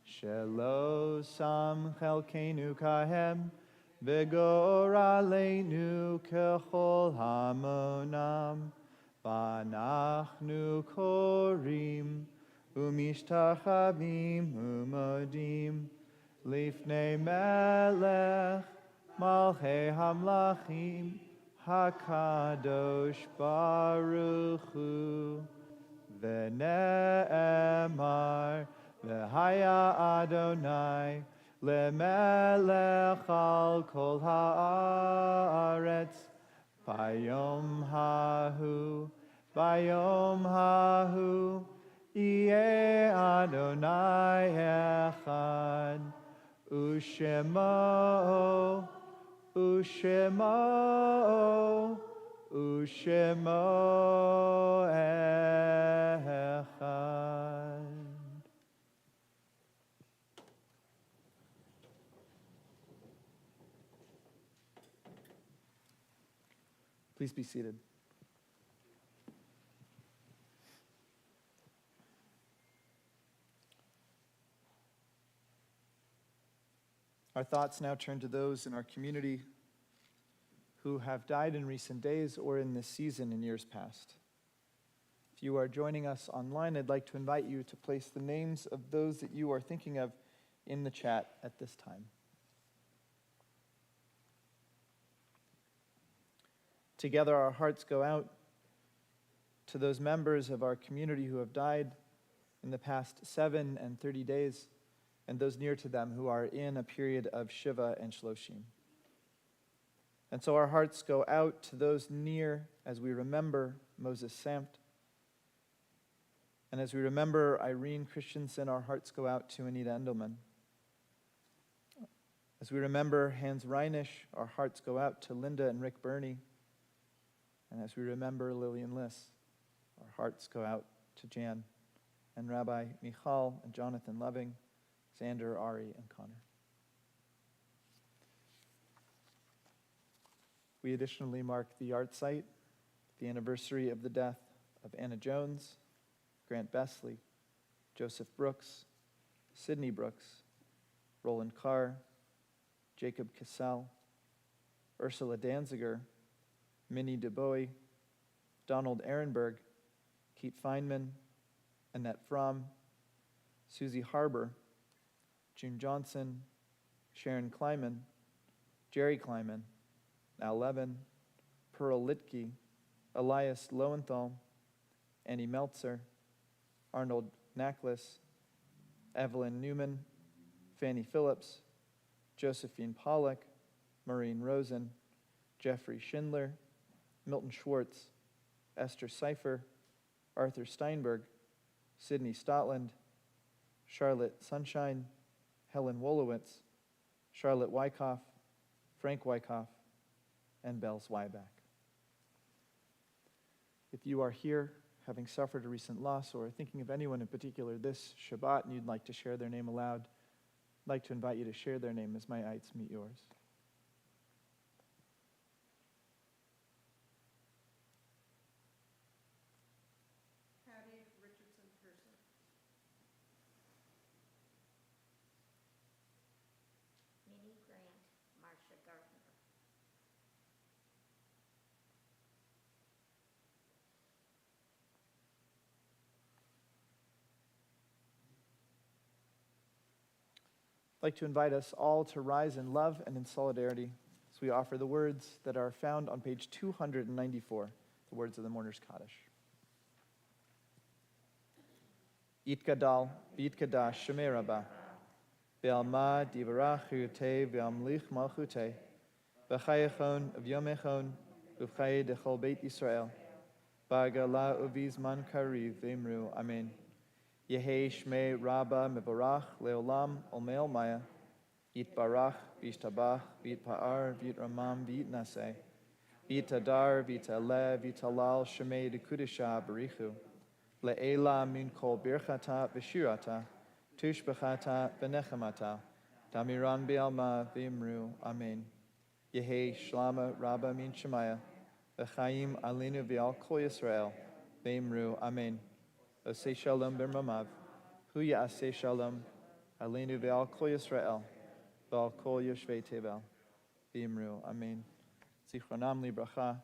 shelo sam chelkenu kahem, v'gor aleinu kechol hamonam. Vanachnu korim umishtachavim umodim lifnei melech malchei hamlachim hakadosh baruch hu v'ne'emar v'haya Adonai lemelech al kol haaretz Bayom hahu, Yeh Adonai echad, Ushemo echad. Please be seated. Our thoughts now turn to those in our community who have died in recent days or in this season in years past. If you are joining us online, I'd like to invite you to place the names of those that you are thinking of in the chat at this time. Together, our hearts go out to those members of our community who have died in the past 7 and 30 days, and those near to them who are in a period of Shiva and Shloshim. And so our hearts go out to those near as we remember Moses Samt. And as we remember Irene Christensen, our hearts go out to Anita Endelman. As we remember Hans Reinisch, our hearts go out to Linda and Rick Burney. And as we remember Lillian Liss, our hearts go out to Jan and Rabbi Michal and Jonathan Loving, Xander, Ari, and Connor. We additionally mark the yard site, the anniversary of the death of Anna Jones, Grant Besley, Joseph Brooks, Sidney Brooks, Roland Carr, Jacob Cassell, Ursula Danziger, Minnie DuBois, Donald Ehrenberg, Keith Feynman, Annette Fromm, Susie Harbour, June Johnson, Sharon Kleiman, Jerry Kleiman, Al Levin, Pearl Litke, Elias Lowenthal, Annie Meltzer, Arnold Naklis, Evelyn Newman, Fanny Phillips, Josephine Pollock, Maureen Rosen, Jeffrey Schindler, Milton Schwartz, Esther Seifer, Arthur Steinberg, Sydney Stotland, Charlotte Sunshine, Helen Wolowitz, Charlotte Wyckoff, Frank Wyckoff, and Belle Zweiback. If you are here having suffered a recent loss or thinking of anyone in particular this Shabbat and you'd like to share their name aloud, I'd like to invite you to share their name as my eyes meet yours. I'd like to invite us all to rise in love and in solidarity as we offer the words that are found on page 294, the words of the Mourner's Kaddish. Yitgadal, v'yitkadash shemei Rabbah, ve'alma divarach chiyutei ve'amlich malchutei, v'chayachon v'yomechon v'chaye dechol beit Yisrael, ba'gala uvizman kariv v'imru, amen. Yehei Shmei Rabba Mevarach Leolam Olmeel Maya Yitbarach V'yishtabach V'yitpa'ar V'yitramam V'yitnaseh V'yitadar V'yitaleh V'yitalal Shmei Dekudesha Barichu Le'ela min kol birchata v'shirata, tushbechata v'nechamata, Damiran be'alma v'imru, Amen. Yehi shlama rabba min shemaya, v'chaim alinu v'al kol Yisrael, v'imru, Amen. Osei shalom b'mamav, hu ya'aseh shalom, alinu v'al kol Yisrael, v'al kol yoshvei tevel, v'imru, Amen. Zichronam libracha,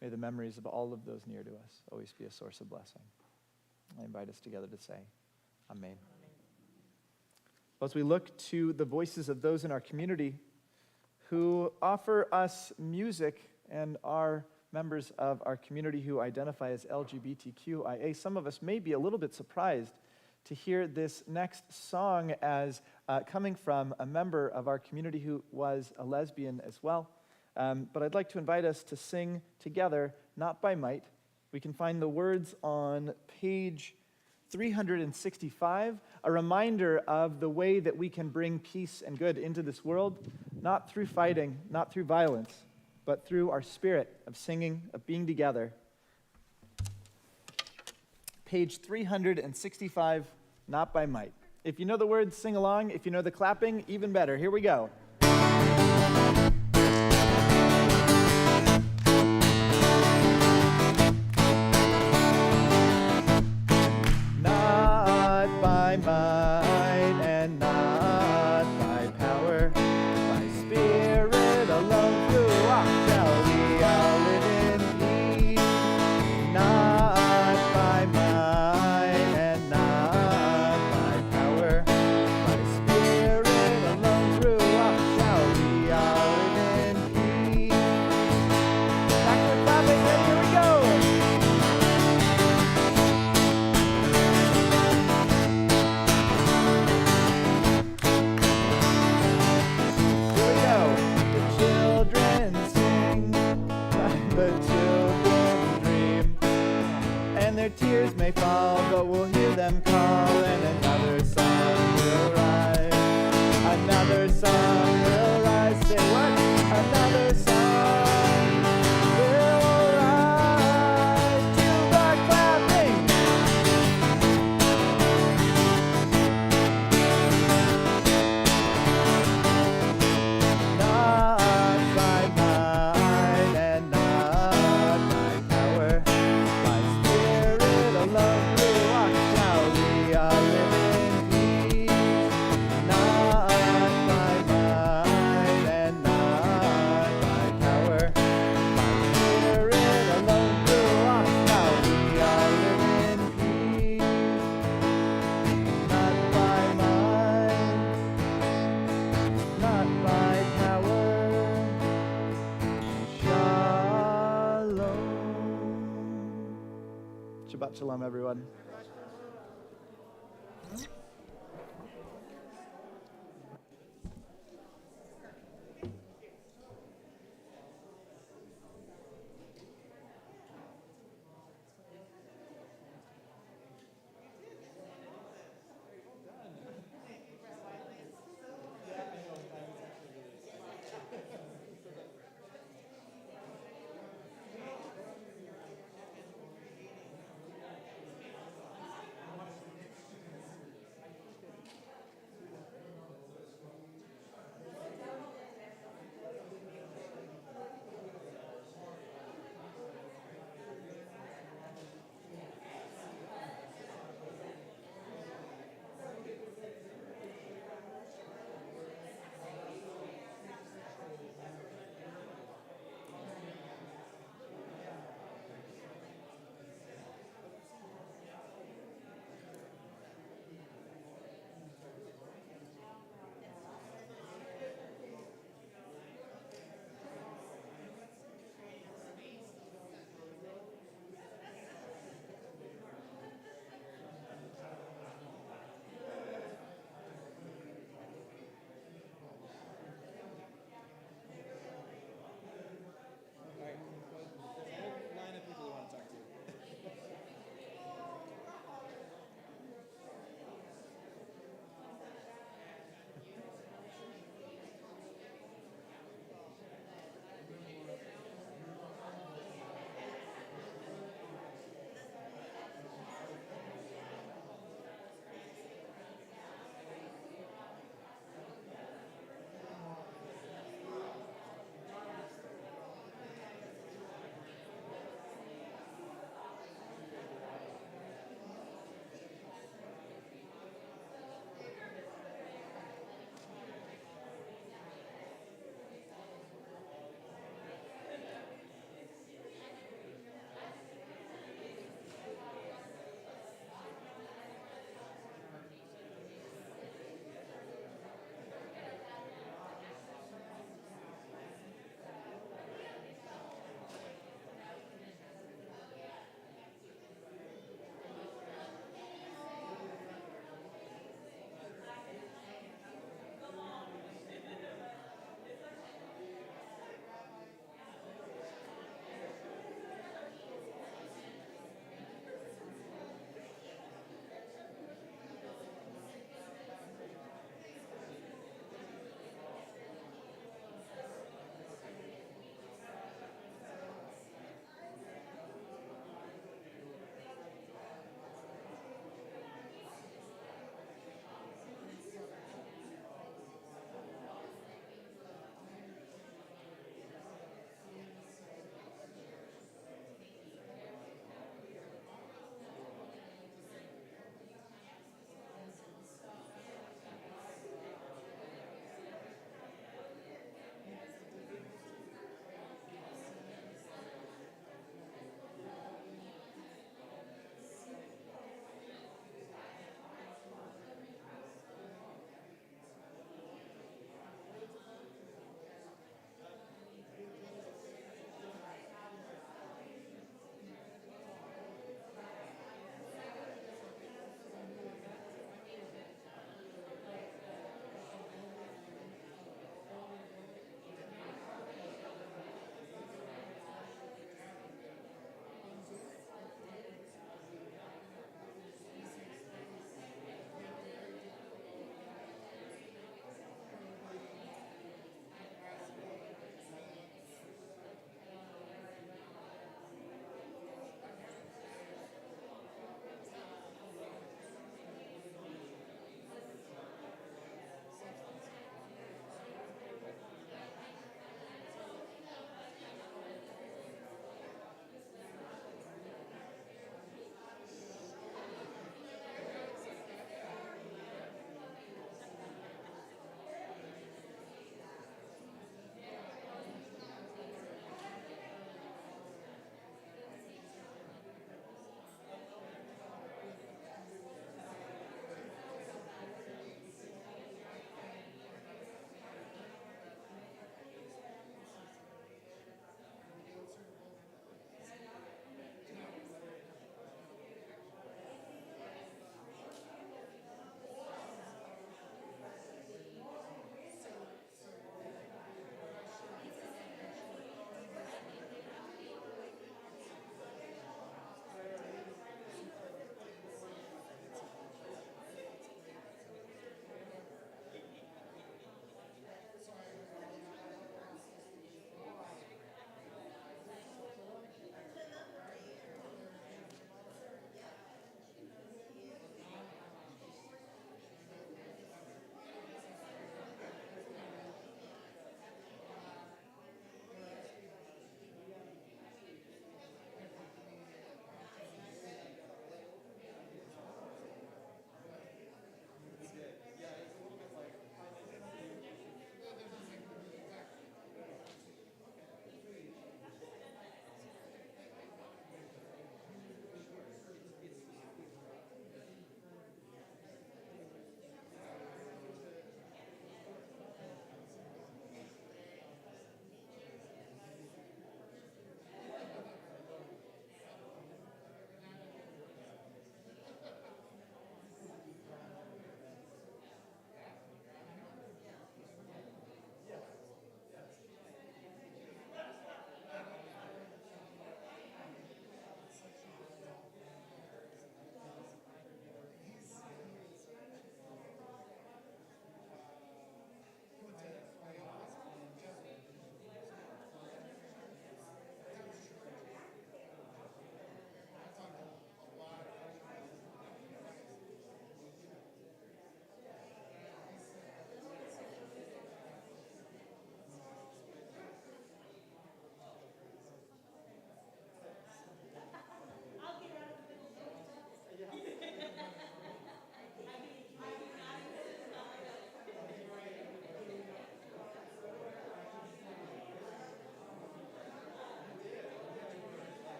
may the memories of all of those near to us always be a source of blessing. I invite us together to say, Amen. As we look to the voices of those in our community who offer us music and are members of our community who identify as LGBTQIA, some of us may be a little bit surprised to hear this next song as coming from a member of our community who was a lesbian as well. But I'd like to invite us to sing together, Not by Might. We can find the words on page 365, a reminder of the way that we can bring peace and good into this world, not through fighting, not through violence, but through our spirit of singing, of being together. Page 365, Not by Might. If you know the words, sing along. If you know the clapping, even better. Here we go. By might and not by power, by spirit alone, Ruach shall we all live in peace. Not by might and not by power, by spirit alone, Ruach shall we all live in peace. Back to clapping, and here we go. Their tears may fall, but we'll hear them call, and another song will rise. Another song will rise. Say what? Another song will rise to the clapping. Not by might and not by power, by spirit alone, Ruach shall we all live in peace. Not by might and not by power, by spirit alone, Ruach shall we all live in peace. Not by might, not by power. Shalom. Shabbat shalom, everyone.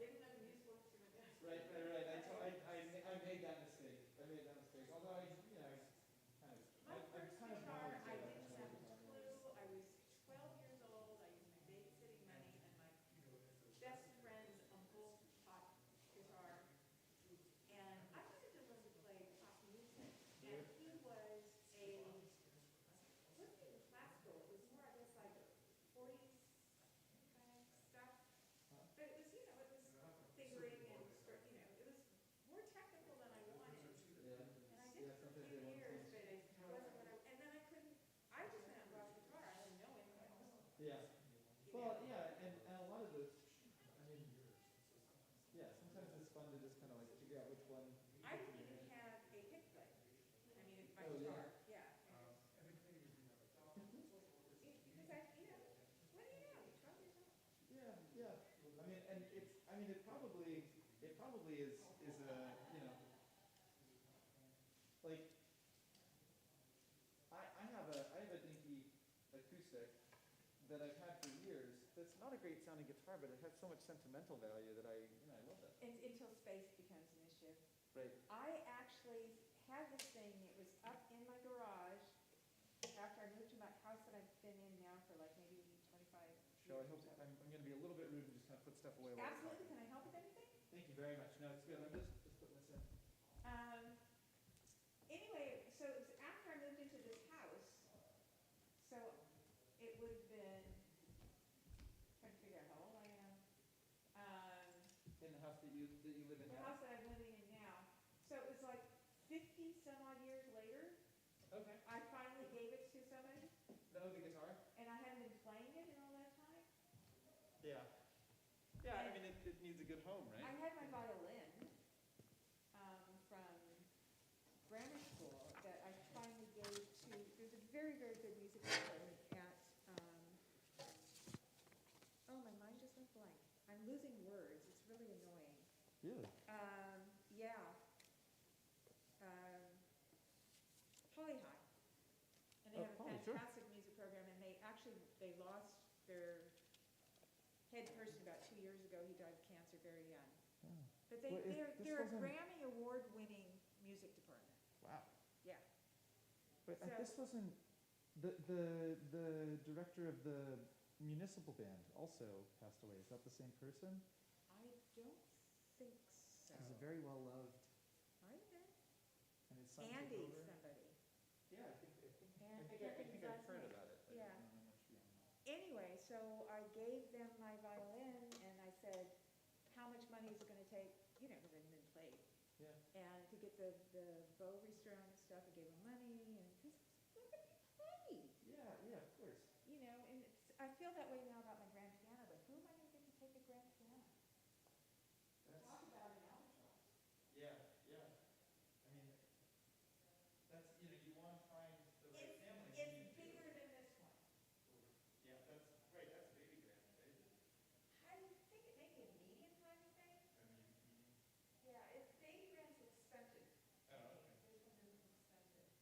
giving them a musical instrument. Right. I made that mistake. Although My first kind of guitar, knowledge I of didn't another have a guitar. clue. I was 12 years old. I used my babysitting money, and my best friend's uncle taught guitar. And I wanted to learn to play pop music. And he was wasn't even classical. It was more, I guess, like 40s kind of stuff. But it was, it was fingering and, it was more technical than I wanted. Yeah. And I did it for a few years, but it wasn't what and then I couldn't, I just went out and bought a guitar. I didn't know anything else. Yeah. Well, yeah, and a lot of this, I mean, yeah, sometimes it's fun to just kind of like figure out which one. I didn't even have a pick play. I mean, my Oh, yeah. guitar, yeah. Because what do you know? You're 12 years old. Yeah. It probably is a, like, I have a dinky acoustic that I've had for years. That's not a great sounding guitar, but it has so much sentimental value that I love it. Until space becomes an issue. Right. I actually had this thing, it was up in my garage after I moved to my house that I've been in now for like maybe 25 years. So I hope, I'm going to be a little bit rude and just kind of put stuff away. Absolutely, can I help with anything? Thank you very much. No, it's good. I'm just putting this in. Anyway, so it was after I moved into this house, so it would have been, trying to figure out how old I am. In the house that you live in The now? house that I'm living in now. So it was like 50 some odd years later, Okay. I finally gave it to somebody, No, the guitar? and I hadn't been playing it in all that time. Yeah. Yeah, I mean, it needs a good home, right? I had my violin from grammar school that I finally gave to, there's a very, very good music department at, oh, my mind just went blank. I'm losing words, it's really annoying. Really? Yeah. Poly High. And they have a Poly, sure. fantastic music program, and they lost their head person about 2 years ago. He died of cancer very young. Oh. But Well, they're a Grammy Award-winning music department. Wow. Yeah. But So- this wasn't, the director of the municipal band also passed away. Is that the same person? I don't think so. He's a very well loved, Might have been. and his son took Andy over. somebody. Yeah, I think I can't think of his last I've heard name. about it. But Yeah. I don't know much beyond that. Anyway, so I gave them my violin, and I said, how much money is it going to take, because I hadn't been played. Yeah. And to get the bow restrung and stuff, I gave them money, and because look at me play, Yeah, of course. and I feel that way now about my grand piano, but who am I going to get to take a grand piano? Talk about an albatross. Yeah. I mean, that's, you want to find the right family. It's bigger than this one. Yeah, that's right. That's baby grand, right? I think it may be a medium kind of thing. I mean, Yeah, baby grand's expensive. oh, okay. This one isn't expensive.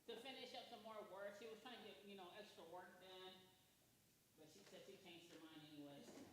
to finish up some more work. She was trying to get, extra work done, but she said she changed her mind anyways.